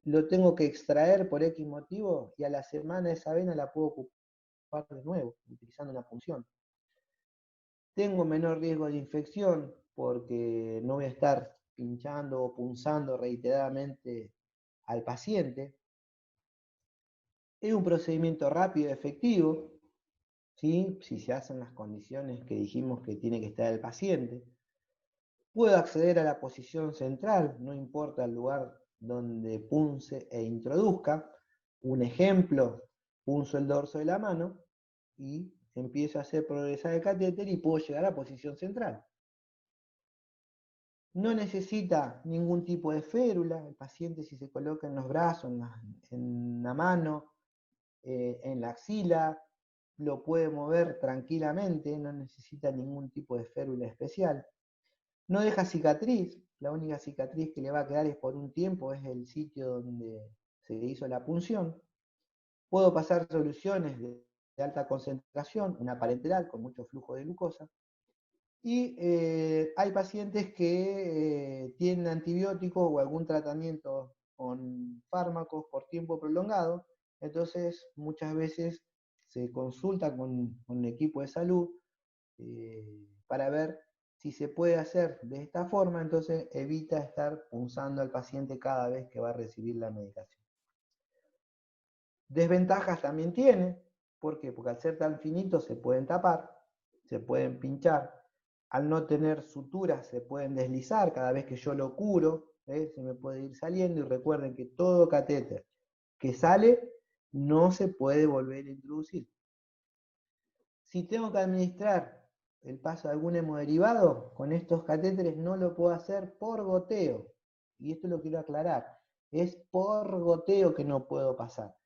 lo tengo que extraer por X motivo y a la semana esa vena la puedo ocupar de nuevo, utilizando una punción. Tengo menor riesgo de infección porque no voy a estar pinchando o punzando reiteradamente al paciente. Es un procedimiento rápido y efectivo, ¿sí? Si se hacen las condiciones que dijimos que tiene que estar el paciente. Puedo acceder a la posición central, no importa el lugar donde punce e introduzca. Un ejemplo, punzo el dorso de la mano y empiezo a hacer progresar el catéter y puedo llegar a la posición central. No necesita ningún tipo de férula, el paciente si se coloca en los brazos, en la mano, en la axila, lo puede mover tranquilamente, no necesita ningún tipo de férula especial. No deja cicatriz, la única cicatriz que le va a quedar es por un tiempo, es el sitio donde se le hizo la punción. Puedo pasar soluciones de alta concentración, una parenteral con mucho flujo de glucosa, Y hay pacientes que tienen antibióticos o algún tratamiento con fármacos por tiempo prolongado, entonces muchas veces se consulta con el equipo de salud para ver si se puede hacer de esta forma, entonces evita estar punzando al paciente cada vez que va a recibir la medicación. Desventajas también tiene, ¿por qué? Porque al ser tan finitos se pueden tapar, se pueden pinchar, al no tener suturas se pueden deslizar cada vez que yo lo curo, se me puede ir saliendo, y recuerden que todo catéter que sale no se puede volver a introducir. Si tengo que administrar el paso de algún hemoderivado, con estos catéteres no lo puedo hacer por goteo, y esto lo quiero aclarar, es por goteo que no puedo pasar.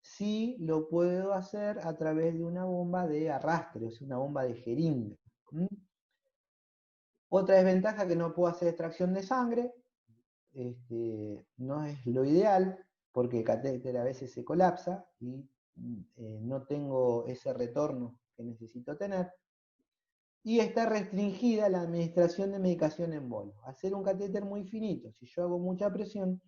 Sí lo puedo hacer a través de una bomba de arrastre, o sea, una bomba de jeringa. Otra desventaja que no puedo hacer extracción de sangre, no es lo ideal, porque el catéter a veces se colapsa y no tengo ese retorno que necesito tener. Y está restringida la administración de medicación en bolo. Al ser un catéter muy finito, si yo hago mucha presión,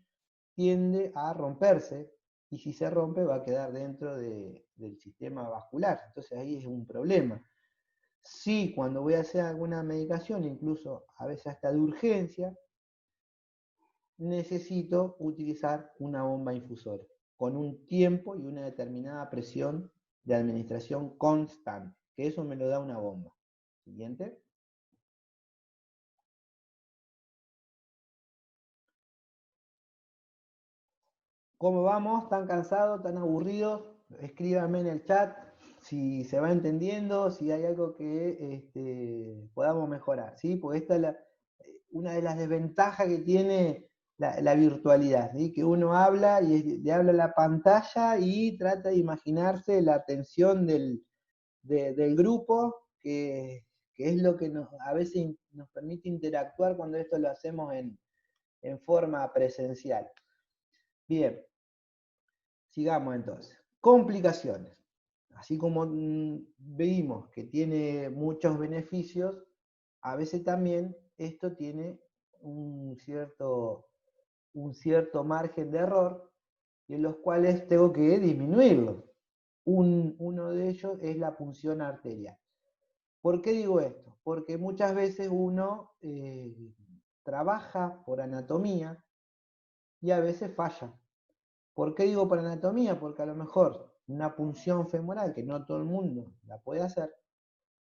tiende a romperse, y si se rompe va a quedar dentro del sistema vascular. Entonces ahí es un problema. Sí, cuando voy a hacer alguna medicación, incluso a veces hasta de urgencia, necesito utilizar una bomba infusora, con un tiempo y una determinada presión de administración constante, que eso me lo da una bomba. Siguiente. ¿Cómo vamos? ¿Están cansados? ¿Están aburridos? Escríbanme en el chat si se va entendiendo, si hay algo que podamos mejorar, ¿sí? Porque esta es una de las desventajas que tiene la virtualidad, ¿sí? Que uno habla y le habla a la pantalla y trata de imaginarse la atención del grupo, que es lo que a veces nos permite interactuar cuando esto lo hacemos en forma presencial. Bien, sigamos entonces. Complicaciones. Así como vimos que tiene muchos beneficios, a veces también esto tiene un cierto margen de error, en los cuales tengo que disminuirlo. Uno de ellos es la punción arterial. ¿Por qué digo esto? Porque muchas veces uno trabaja por anatomía y a veces falla. ¿Por qué digo por anatomía? Porque a lo mejor una punción femoral, que no todo el mundo la puede hacer,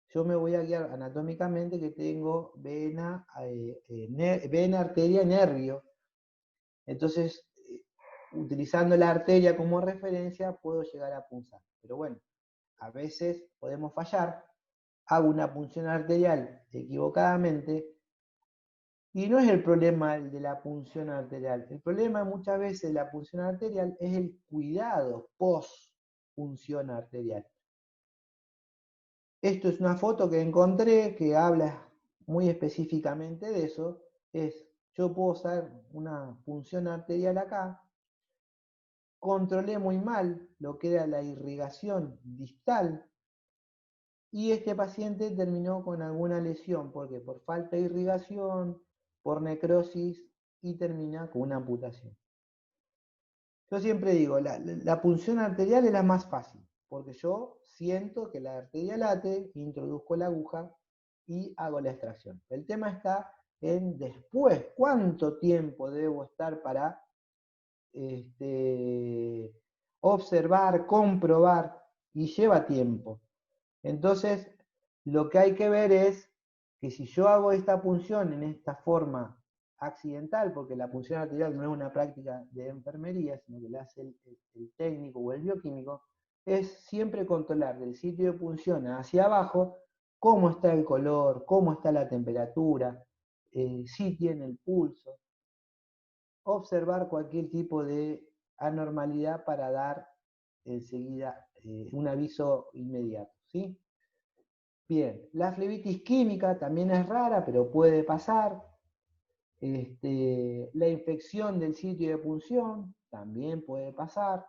yo me voy a guiar anatómicamente que tengo vena, vena, arteria, nervio. Entonces, utilizando la arteria como referencia, puedo llegar a punzar. Pero bueno, a veces podemos fallar, hago una punción arterial equivocadamente, y no es el problema el de la punción arterial. El problema muchas veces de la punción arterial es el cuidado post punción arterial. Esto es una foto que encontré que habla muy específicamente de eso. Yo puedo hacer una punción arterial acá, controlé muy mal lo que era la irrigación distal, y este paciente terminó con alguna lesión, porque por falta de irrigación, por necrosis, y termina con una amputación. Yo siempre digo, la punción arterial es la más fácil, porque yo siento que la arteria late, introduzco la aguja y hago la extracción. El tema está en después, cuánto tiempo debo estar para observar, comprobar, y lleva tiempo. Entonces, lo que hay que ver es que si yo hago esta punción en esta forma accidental, porque la punción arterial no es una práctica de enfermería, sino que la hace el técnico o el bioquímico, es siempre controlar del sitio de punción hacia abajo cómo está el color, cómo está la temperatura, si tiene el pulso, observar cualquier tipo de anormalidad para dar enseguida un aviso inmediato, ¿sí? Bien, la flebitis química también es rara, pero puede pasar. La infección del sitio de punción también puede pasar.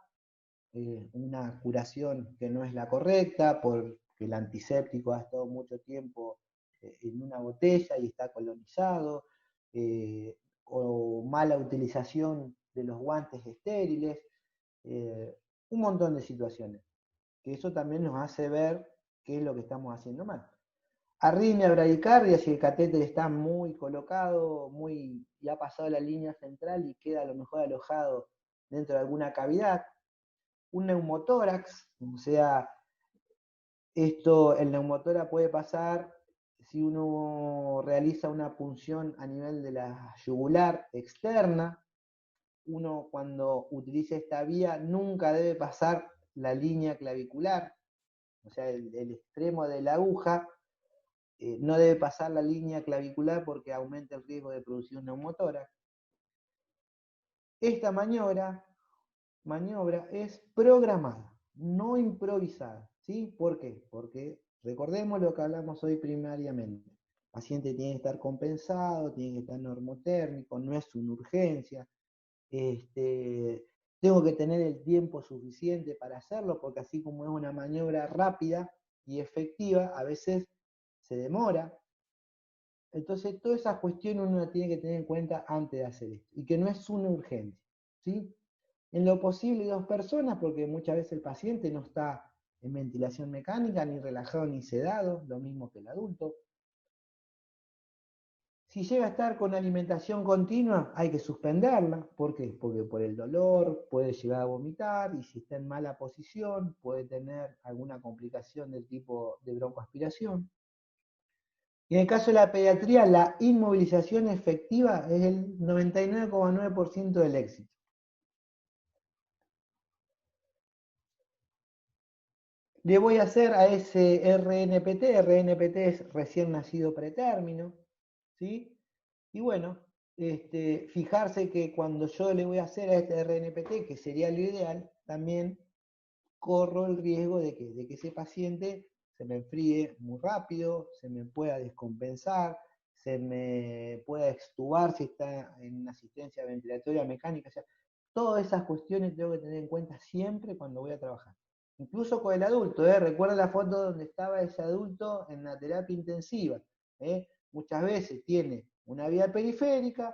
Una curación que no es la correcta, porque el antiséptico ha estado mucho tiempo en una botella y está colonizado, o mala utilización de los guantes estériles, un montón de situaciones, que eso también nos hace ver qué es lo que estamos haciendo mal. Arritmia bradicardia, si el catéter está muy colocado, y ha pasado la línea central y queda a lo mejor alojado dentro de alguna cavidad. Un neumotórax, o sea, el neumotórax puede pasar si uno realiza una punción a nivel de la yugular externa. Uno, cuando utiliza esta vía, nunca debe pasar la línea clavicular, o sea, el extremo de la aguja, no debe pasar la línea clavicular porque aumenta el riesgo de producir un neumotórax. Esta maniobra es programada, no improvisada. ¿Sí? ¿Por qué? Porque recordemos lo que hablamos hoy primariamente. El paciente tiene que estar compensado, tiene que estar normotérmico, no es una urgencia. Tengo que tener el tiempo suficiente para hacerlo, porque así como es una maniobra rápida y efectiva, a veces se demora. Entonces, todas esas cuestiones uno las tiene que tener en cuenta antes de hacer esto, y que no es una urgencia, ¿sí? En lo posible 2 personas, porque muchas veces el paciente no está en ventilación mecánica, ni relajado ni sedado, lo mismo que el adulto. Si llega a estar con alimentación continua, hay que suspenderla. ¿Por qué? Porque por el dolor puede llegar a vomitar, y si está en mala posición puede tener alguna complicación del tipo de broncoaspiración. Y en el caso de la pediatría, la inmovilización efectiva es el 99,9% del éxito. Le voy a hacer a ese RNPT. RNPT es recién nacido pretérmino, ¿sí? Y bueno, fijarse que cuando yo le voy a hacer a este RNPT, que sería lo ideal, también corro el riesgo de que ese paciente se me enfríe muy rápido, se me pueda descompensar, se me pueda extubar si está en una asistencia ventilatoria mecánica. O sea, todas esas cuestiones tengo que tener en cuenta siempre cuando voy a trabajar. Incluso con el adulto, recuerda la foto donde estaba ese adulto en la terapia intensiva. Muchas veces tiene una vía periférica,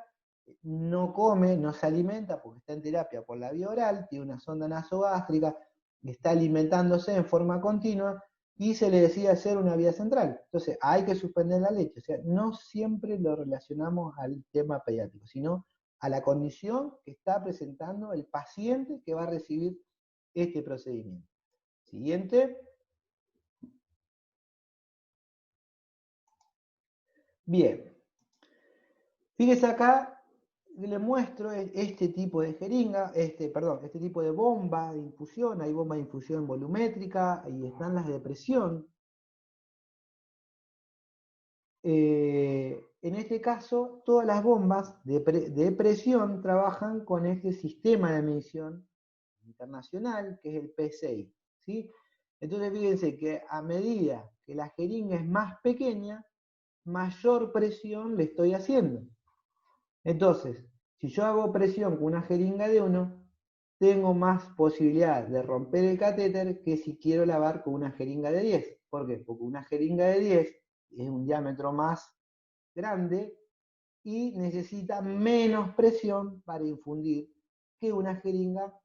no come, no se alimenta porque está en terapia por la vía oral, tiene una sonda nasogástrica, está alimentándose en forma continua y se le decide hacer una vía central. Entonces hay que suspender la leche. O sea, no siempre lo relacionamos al tema pediátrico, sino a la condición que está presentando el paciente que va a recibir este procedimiento. Siguiente. Bien. Fíjese acá, le muestro este tipo de jeringa, este tipo de bomba de infusión. Hay bomba de infusión volumétrica y están las de presión. En este caso, todas las bombas de presión trabajan con este sistema de medición internacional, que es el P6, ¿sí? Entonces fíjense que a medida que la jeringa es más pequeña, mayor presión le estoy haciendo. Entonces, si yo hago presión con una jeringa de 1, tengo más posibilidad de romper el catéter que si quiero lavar con una jeringa de 10. ¿Por qué? Porque una jeringa de 10 es un diámetro más grande y necesita menos presión para infundir que una jeringa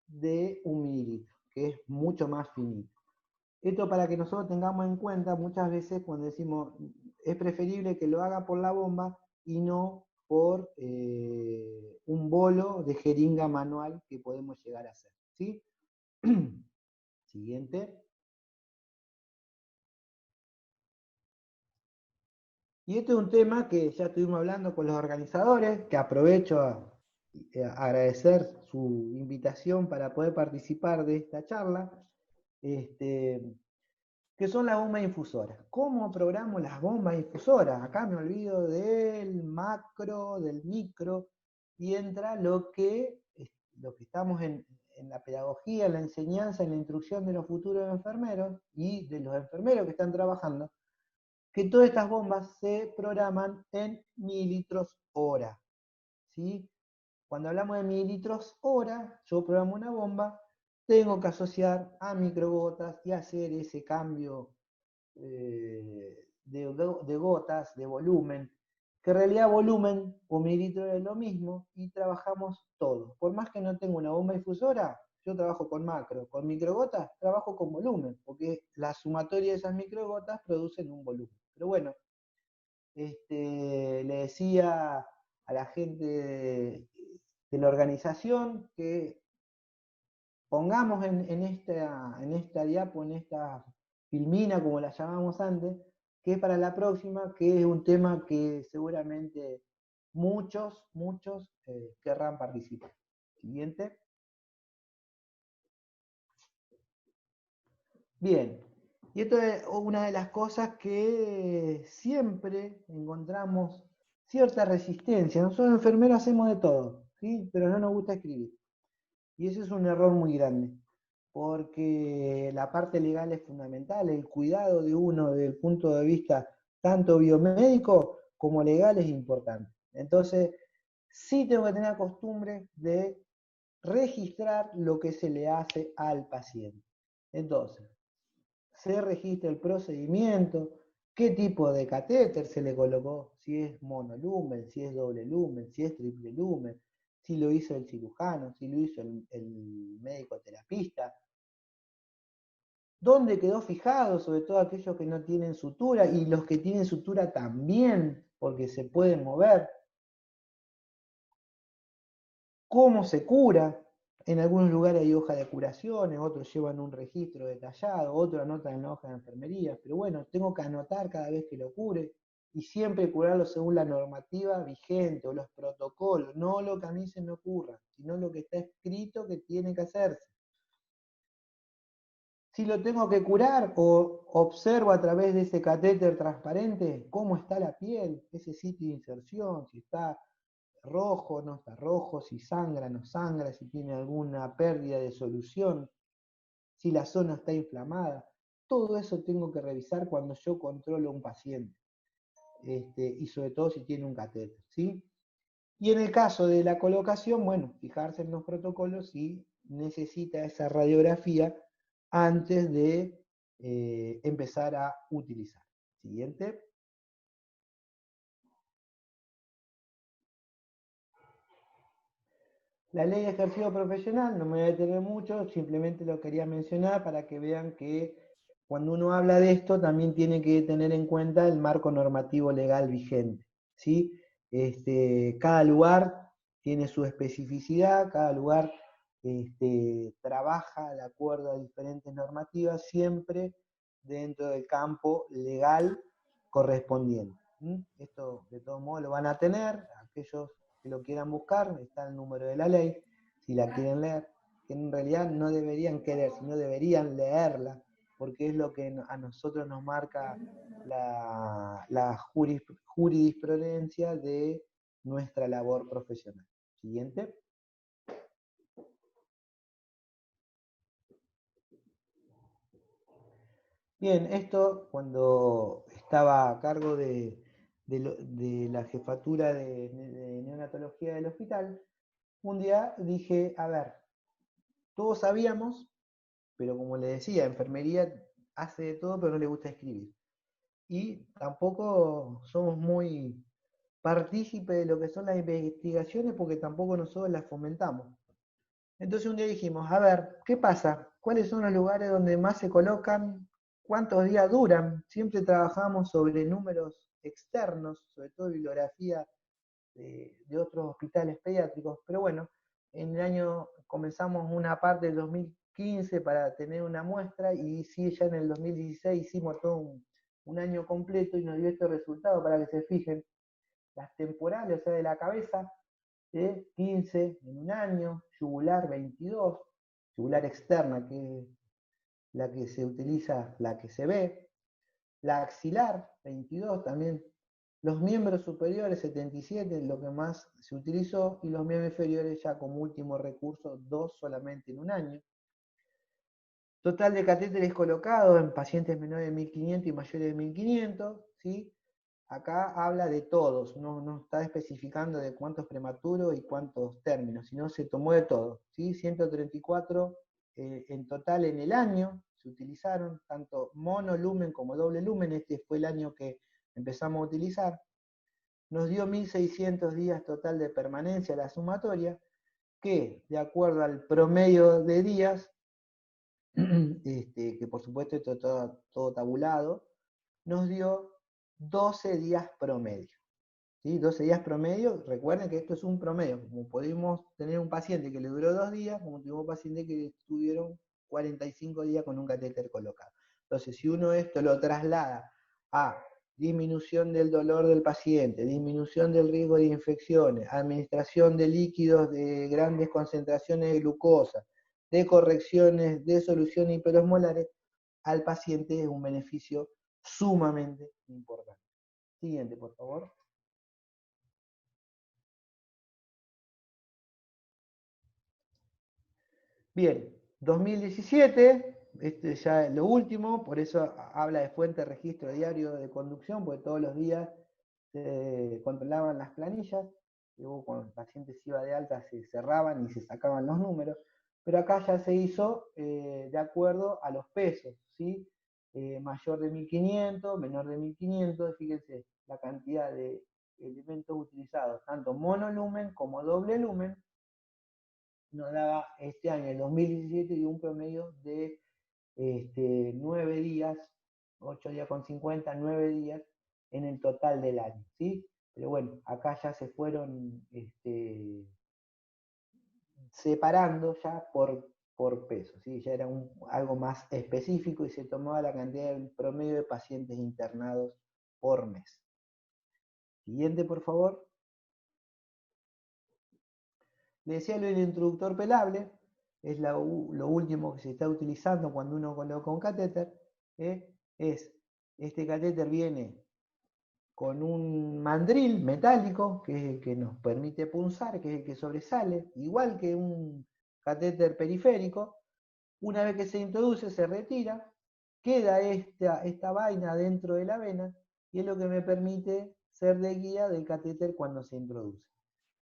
de 1 mililitro, que es mucho más finito. Esto para que nosotros tengamos en cuenta muchas veces cuando decimos es preferible que lo haga por la bomba y no por un bolo de jeringa manual que podemos llegar a hacer, ¿sí? Siguiente. Y este es un tema que ya estuvimos hablando con los organizadores, que aprovecho a agradecer su invitación para poder participar de esta charla, que son las bombas infusoras. ¿Cómo programo las bombas infusoras? Acá me olvido del macro, del micro, y entra lo que estamos en la pedagogía, en la enseñanza, en la instrucción de los futuros enfermeros y de los enfermeros que están trabajando, que todas estas bombas se programan en mililitros hora, ¿sí? Cuando hablamos de mililitros hora, yo programo una bomba, tengo que asociar a microgotas y hacer ese cambio de gotas, de volumen, que en realidad volumen o mililitro es lo mismo y trabajamos todos. Por más que no tenga una bomba difusora, yo trabajo con macro. Con microgotas trabajo con volumen, porque la sumatoria de esas microgotas producen un volumen. Pero bueno, le decía a la gente de la organización que pongamos en esta diapo, en esta filmina, como la llamamos antes, que para la próxima, que es un tema que seguramente muchos querrán participar. Siguiente. Bien, y esto es una de las cosas que siempre encontramos cierta resistencia. Nosotros enfermeros hacemos de todo, ¿sí? Pero no nos gusta escribir. Y ese es un error muy grande, porque la parte legal es fundamental, el cuidado de uno desde el punto de vista tanto biomédico como legal es importante. Entonces, sí tengo que tener la costumbre de registrar lo que se le hace al paciente. Entonces, se registra el procedimiento, qué tipo de catéter se le colocó, si es monolumen, si es doble lumen, si es triple lumen, si lo hizo el cirujano, si lo hizo el médico terapista, dónde quedó fijado, sobre todo aquellos que no tienen sutura y los que tienen sutura también, porque se pueden mover, cómo se cura. En algunos lugares hay hoja de curaciones, otros llevan un registro detallado, otros anotan en la hoja de enfermería, pero bueno, tengo que anotar cada vez que lo cure y siempre curarlo según la normativa vigente o los protocolos, no lo que a mí se me ocurra, sino lo que está escrito que tiene que hacerse. Si lo tengo que curar o observo a través de ese catéter transparente cómo está la piel, ese sitio de inserción, si está rojo, no está rojo, si sangra, no sangra, si tiene alguna pérdida de solución, si la zona está inflamada. Todo eso tengo que revisar cuando yo controlo a un paciente, y sobre todo si tiene un catéter, ¿sí? Y en el caso de la colocación, bueno, fijarse en los protocolos si necesita esa radiografía antes de empezar a utilizar. Siguiente. La ley de ejercicio profesional, no me voy a detener mucho, simplemente lo quería mencionar para que vean que cuando uno habla de esto también tiene que tener en cuenta el marco normativo legal vigente, ¿sí? Cada lugar tiene su especificidad, cada lugar trabaja de acuerdo a diferentes normativas, siempre dentro del campo legal correspondiente. Esto de todos modos lo van a tener, aquellos que lo quieran buscar, está el número de la ley, si la quieren leer, que en realidad no deberían querer, sino deberían leerla, porque es lo que a nosotros nos marca la jurisprudencia de nuestra labor profesional. Siguiente. Bien, esto cuando estaba a cargo de la jefatura de neonatología del hospital, un día dije, a ver, todos sabíamos, pero como le decía, enfermería hace de todo, pero no le gusta escribir. Y tampoco somos muy partícipes de lo que son las investigaciones porque tampoco nosotros las fomentamos. Entonces un día dijimos, a ver, ¿qué pasa? ¿Cuáles son los lugares donde más se colocan? ¿Cuántos días duran? Siempre trabajamos sobre números externos, sobre todo bibliografía de otros hospitales pediátricos, pero bueno, en el año comenzamos una parte del 2015 para tener una muestra y sí, ya en el 2016 hicimos todo un año completo y nos dio este resultado para que se fijen. Las temporales, o sea, de la cabeza, 15 en un año, yugular 22, yugular externa, que es la que se utiliza, la que se ve, la axilar 22 también, los miembros superiores 77, lo que más se utilizó, y los miembros inferiores ya como último recurso 2 solamente en un año. Total de catéteres colocados en pacientes menores de 1500 y mayores de 1500, ¿sí? Acá habla de todos, no está especificando de cuántos prematuros y cuántos términos, sino se tomó de todo, ¿sí? 134 en total en el año, se utilizaron, tanto monolumen como doble lumen. Este fue el año que empezamos a utilizar. Nos dio 1600 días total de permanencia la sumatoria, que de acuerdo al promedio de días, que por supuesto esto es todo tabulado, nos dio 12 días promedio. ¿Sí? 12 días promedio, recuerden que esto es un promedio, como pudimos tener un paciente que le duró 2 días, como tuvimos pacientes que estuvieron 45 días con un catéter colocado. Entonces, si uno esto lo traslada a disminución del dolor del paciente, disminución del riesgo de infecciones, administración de líquidos de grandes concentraciones de glucosa, de correcciones de soluciones hiperosmolares, al paciente es un beneficio sumamente importante. Siguiente, por favor. Bien, 2017, este ya es lo último, por eso habla de fuente de registro diario de conducción, porque todos los días se controlaban las planillas, luego cuando el paciente se iba de alta se cerraban y se sacaban los números, pero acá ya se hizo de acuerdo a los pesos, ¿sí? Mayor de 1500, menor de 1500, fíjense la cantidad de elementos utilizados, tanto monolumen como doble lumen, nos daba este año, el 2017, dio un promedio de 9 días, 8 días con 50, 9 días en el total del año, ¿sí? Pero bueno, acá ya se fueron separando ya por peso, ¿sí? Ya era algo más específico y se tomaba la cantidad del promedio de pacientes internados por mes. Siguiente, por favor. Le decía lo del introductor pelable, es lo último que se está utilizando cuando uno coloca un catéter. Este catéter viene con un mandril metálico, que es el que nos permite punzar, que es el que sobresale, igual que un catéter periférico. Una vez que se introduce, se retira, queda esta vaina dentro de la vena, y es lo que me permite ser de guía del catéter cuando se introduce.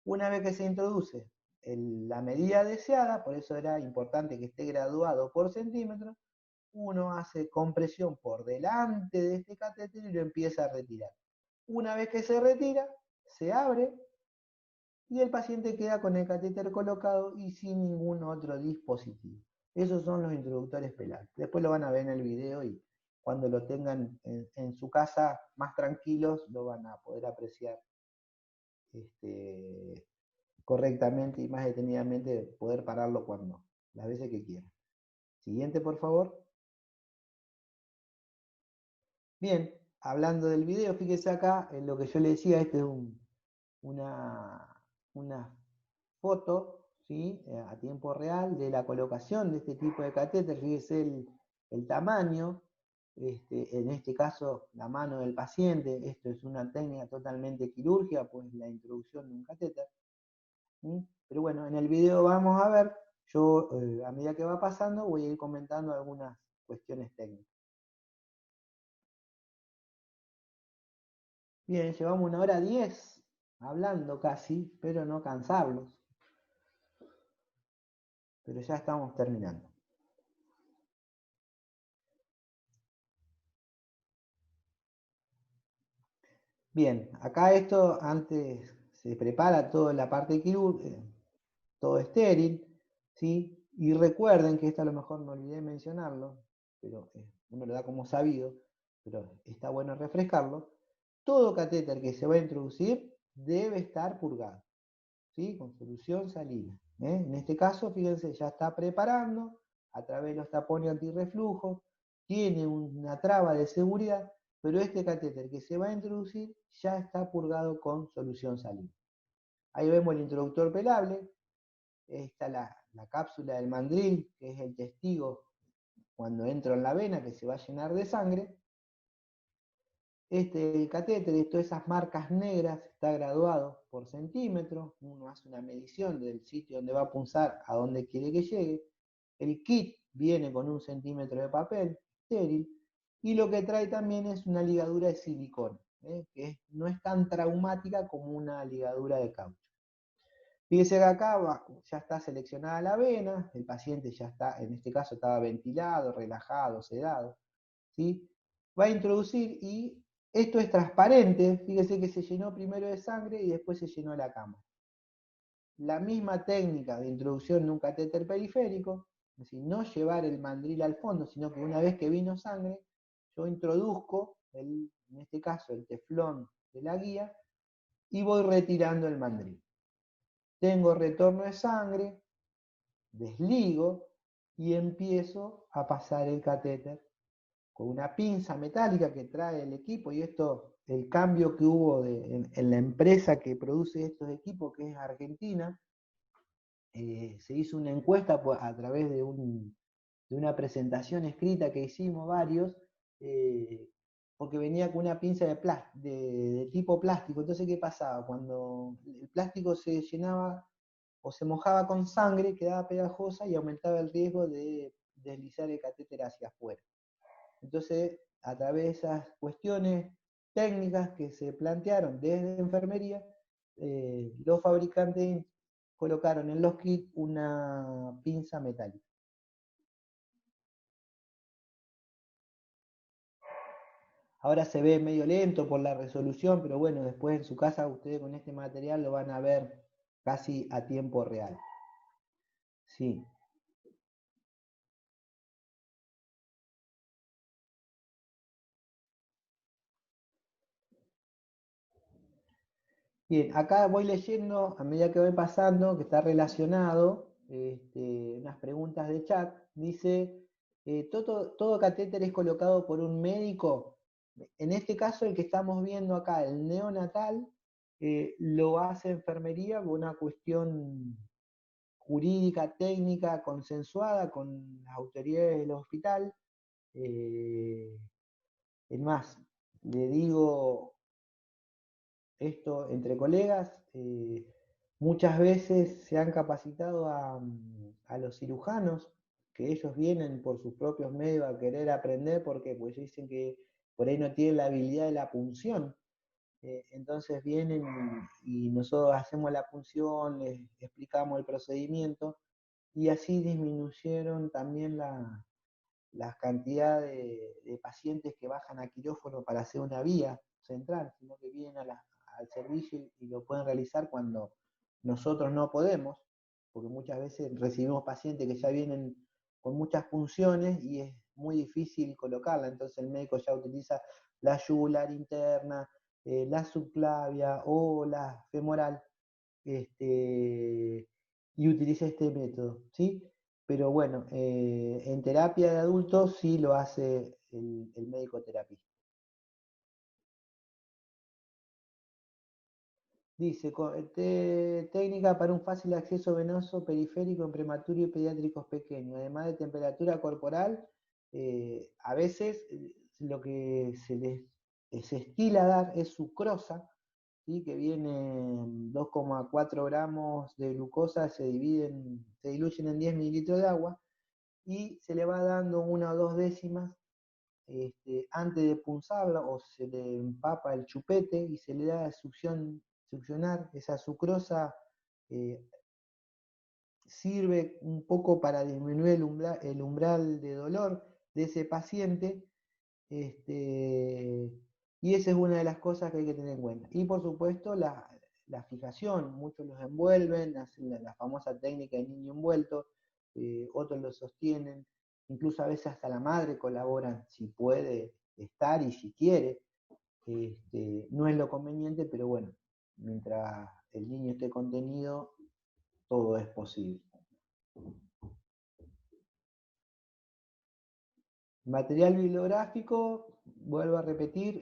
Una vez que se introduce la medida deseada, por eso era importante que esté graduado por centímetro, uno hace compresión por delante de este catéter y lo empieza a retirar. Una vez que se retira, se abre y el paciente queda con el catéter colocado y sin ningún otro dispositivo. Esos son los introductores pelables. Después lo van a ver en el video y cuando lo tengan en su casa más tranquilos, lo van a poder apreciar correctamente y más detenidamente, poder pararlo las veces que quieran. Siguiente, por favor. Bien, hablando del video, fíjese acá en lo que yo le decía, este es una foto, ¿sí? A tiempo real de la colocación de este tipo de catéter. Fíjese el tamaño, en este caso la mano del paciente. Esto es una técnica totalmente quirúrgica, pues la introducción de un catéter. ¿Sí? Pero bueno, en el video vamos a ver, yo a medida que va pasando voy a ir comentando algunas cuestiones técnicas. Bien, llevamos 1 hora 10 hablando casi, espero no cansarlos. Pero ya estamos terminando. Bien, acá esto antes se prepara toda la parte quirúrgica, todo estéril, ¿sí? Y recuerden que esto a lo mejor me olvidé mencionarlo, pero uno lo da como sabido, pero está bueno refrescarlo. Todo catéter que se va a introducir debe estar purgado, ¿sí? Con solución salina. En este caso, fíjense, ya está preparando a través de los tapones antirreflujo, tiene una traba de seguridad, pero este catéter que se va a introducir ya está purgado con solución salina. Ahí vemos el introductor pelable, está la cápsula del mandril, que es el testigo cuando entra en la vena, que se va a llenar de sangre. El catéter, todas esas marcas negras, está graduado por centímetro. Uno hace una medición del sitio donde va a punzar a donde quiere que llegue. El kit viene con 1 centímetro de papel estéril, y lo que trae también es una ligadura de silicona, que no es tan traumática como una ligadura de caucho. Fíjese que acá ya está seleccionada la vena, el paciente ya está, en este caso estaba ventilado, relajado, sedado, ¿sí? Va a introducir y esto es transparente, fíjese que se llenó primero de sangre y después se llenó la cámara. La misma técnica de introducción de un catéter periférico, es decir, no llevar el mandril al fondo, sino que una vez que vino sangre, yo introduzco, en este caso, el teflón de la guía y voy retirando el mandril. Tengo retorno de sangre, desligo y empiezo a pasar el catéter con una pinza metálica que trae el equipo, y esto, el cambio que hubo en la empresa que produce estos equipos, que es Argentina, se hizo una encuesta a través de una presentación escrita que hicimos varios, porque venía con una pinza de tipo plástico. Entonces, ¿qué pasaba? Cuando el plástico se llenaba o se mojaba con sangre, quedaba pegajosa y aumentaba el riesgo de deslizar el catéter hacia afuera. Entonces, a través de esas cuestiones técnicas que se plantearon desde enfermería, los fabricantes colocaron en los kits una pinza metálica. Ahora se ve medio lento por la resolución, pero bueno, después en su casa ustedes con este material lo van a ver casi a tiempo real. Sí. Bien, acá voy leyendo a medida que voy pasando, que está relacionado, unas preguntas de chat. Dice, todo catéter es colocado por un médico. En este caso, el que estamos viendo acá, el neonatal, lo hace enfermería por una cuestión jurídica, técnica, consensuada con las autoridades del hospital. Es más, le digo esto entre colegas, muchas veces se han capacitado a los cirujanos, que ellos vienen por sus propios medios a querer aprender, porque pues dicen que por ahí no tienen la habilidad de la punción. Entonces vienen y nosotros hacemos la punción, les explicamos el procedimiento, y así disminuyeron también las cantidades de pacientes que bajan a quirófano para hacer una vía central, sino que vienen al servicio y lo pueden realizar cuando nosotros no podemos, porque muchas veces recibimos pacientes que ya vienen con muchas punciones y es muy difícil colocarla, entonces el médico ya utiliza la yugular interna, la subclavia o la femoral, y utiliza este método, ¿sí? Pero bueno, en terapia de adultos sí lo hace el médico terapista. Dice, técnica para un fácil acceso venoso periférico en prematuro y pediátricos pequeños, además de temperatura corporal, a veces lo que se estila dar es sucrosa, ¿sí? Que viene 2,4 gramos de glucosa, se diluyen en 10 mililitros de agua, y se le va dando 1 o 2 décimas antes de punzarla, o se le empapa el chupete y se le da succionar. Esa sucrosa eh, sirve un poco para disminuir el umbral de dolor de ese paciente, y esa es una de las cosas que hay que tener en cuenta. Y por supuesto la fijación, muchos los envuelven, hacen la famosa técnica de niño envuelto, otros lo sostienen, incluso a veces hasta la madre colabora si puede estar y si quiere. No es lo conveniente, pero bueno, mientras el niño esté contenido, todo es posible. Material bibliográfico, vuelvo a repetir,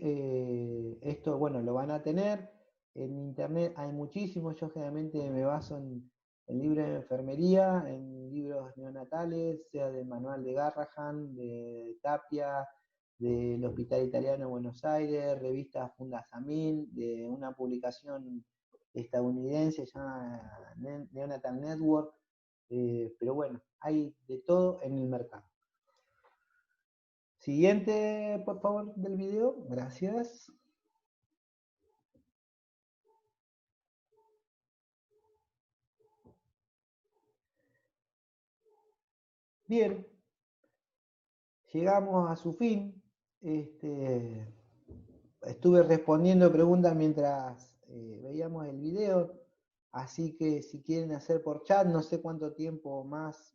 esto, bueno, lo van a tener. En internet hay muchísimos, yo generalmente me baso en libros de enfermería, en libros neonatales, sea del manual de Garrahan, de Tapia, del Hospital Italiano de Buenos Aires, revista Fundasamil, de una publicación estadounidense llamada Neonatal Network, pero bueno, hay de todo en el mercado. Siguiente, por favor, del video. Gracias. Bien, llegamos a su fin. Estuve respondiendo preguntas mientras veíamos el video, así que si quieren hacer por chat, no sé cuánto tiempo más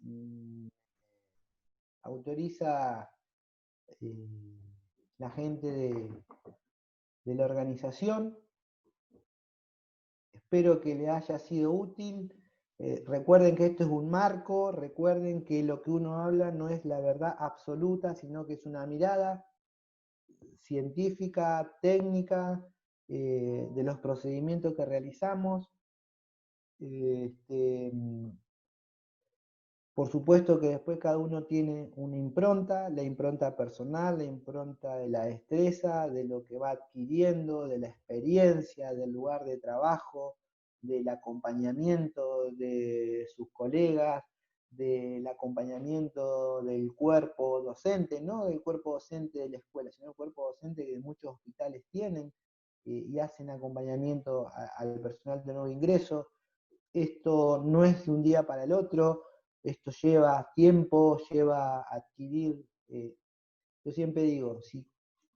autoriza la gente de la organización. Espero que les haya sido útil. Recuerden que esto es un marco, recuerden que lo que uno habla no es la verdad absoluta, sino que es una mirada científica, técnica, de los procedimientos que realizamos. Por supuesto que después cada uno tiene una impronta, la impronta personal, la impronta de la destreza, de lo que va adquiriendo, de la experiencia, del lugar de trabajo, del acompañamiento de sus colegas, del acompañamiento del cuerpo docente, no del cuerpo docente de la escuela, sino del cuerpo docente que muchos hospitales tienen y hacen acompañamiento al personal de nuevo ingreso. Esto no es de un día para el otro, esto lleva tiempo, lleva a adquirir. Yo siempre digo,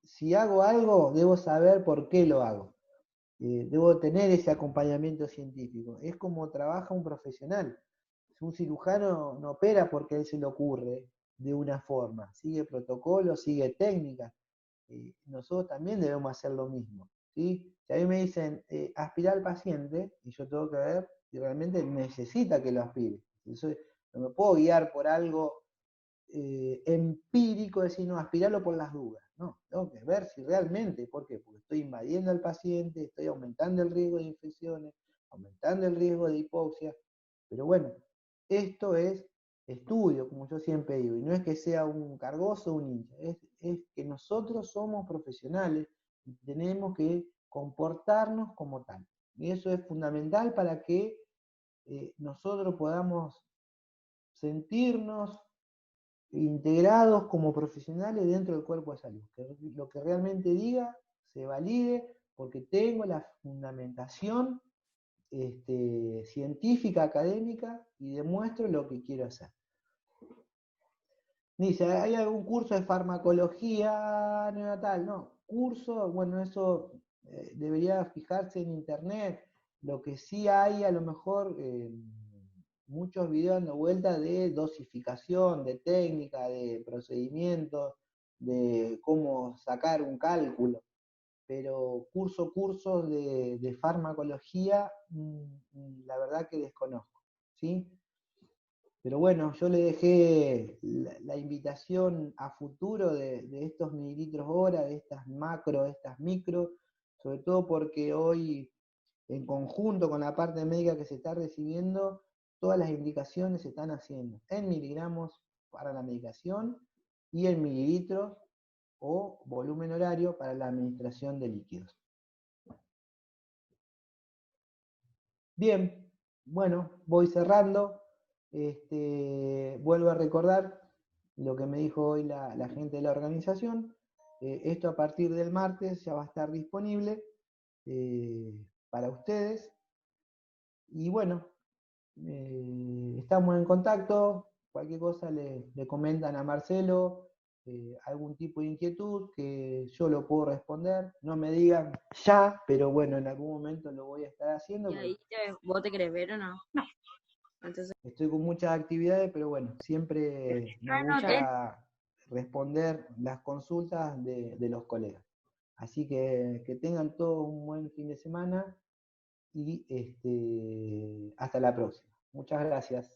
si hago algo, debo saber por qué lo hago. Debo tener ese acompañamiento científico. Es como trabaja un profesional. Un cirujano no opera porque a él se le ocurre de una forma, sigue protocolos, sigue técnicas. Nosotros también debemos hacer lo mismo. ¿Sí? Si a mí me dicen aspirar al paciente, y yo tengo que ver si realmente necesita que lo aspire. Entonces, no me puedo guiar por algo empírico, decir, no, aspirarlo por las dudas. No, tengo que ver si realmente, ¿por qué? Porque estoy invadiendo al paciente, estoy aumentando el riesgo de infecciones, aumentando el riesgo de hipoxia. Pero bueno, esto es estudio, como yo siempre digo, y no es que sea un cargoso o un hincha, es que nosotros somos profesionales y tenemos que comportarnos como tal. Y eso es fundamental para que nosotros podamos sentirnos integrados como profesionales dentro del cuerpo de salud. Que lo que realmente diga se valide porque tengo la fundamentación científica, académica y demuestro lo que quiero hacer. Dice, ¿hay algún curso de farmacología neonatal? No, curso, bueno, eso debería fijarse en internet. Lo que sí hay, a lo mejor, muchos videos dando vuelta de dosificación, de técnica, de procedimientos, de cómo sacar un cálculo. Pero cursos de farmacología, la verdad que desconozco, ¿sí? Pero bueno, yo le dejé la invitación a futuro de estos mililitros hora, de estas macro, de estas micro, sobre todo porque hoy, en conjunto con la parte médica que se está recibiendo, todas las indicaciones se están haciendo en miligramos para la medicación y en mililitros o volumen horario para la administración de líquidos. Bien, bueno, voy cerrando. Vuelvo a recordar lo que me dijo hoy la gente de la organización. Esto a partir del martes ya va a estar disponible para ustedes. Y bueno, estamos en contacto. Cualquier cosa le comentan a Marcelo, algún tipo de inquietud que yo lo puedo responder. No me digan ya, pero bueno, en algún momento lo voy a estar haciendo. ¿Y ahí vos te querés ver o no? No. Entonces, Estoy con muchas actividades, pero bueno, siempre me gusta responder las consultas de los colegas. Así que tengan todos un buen fin de semana y hasta la próxima. Muchas gracias.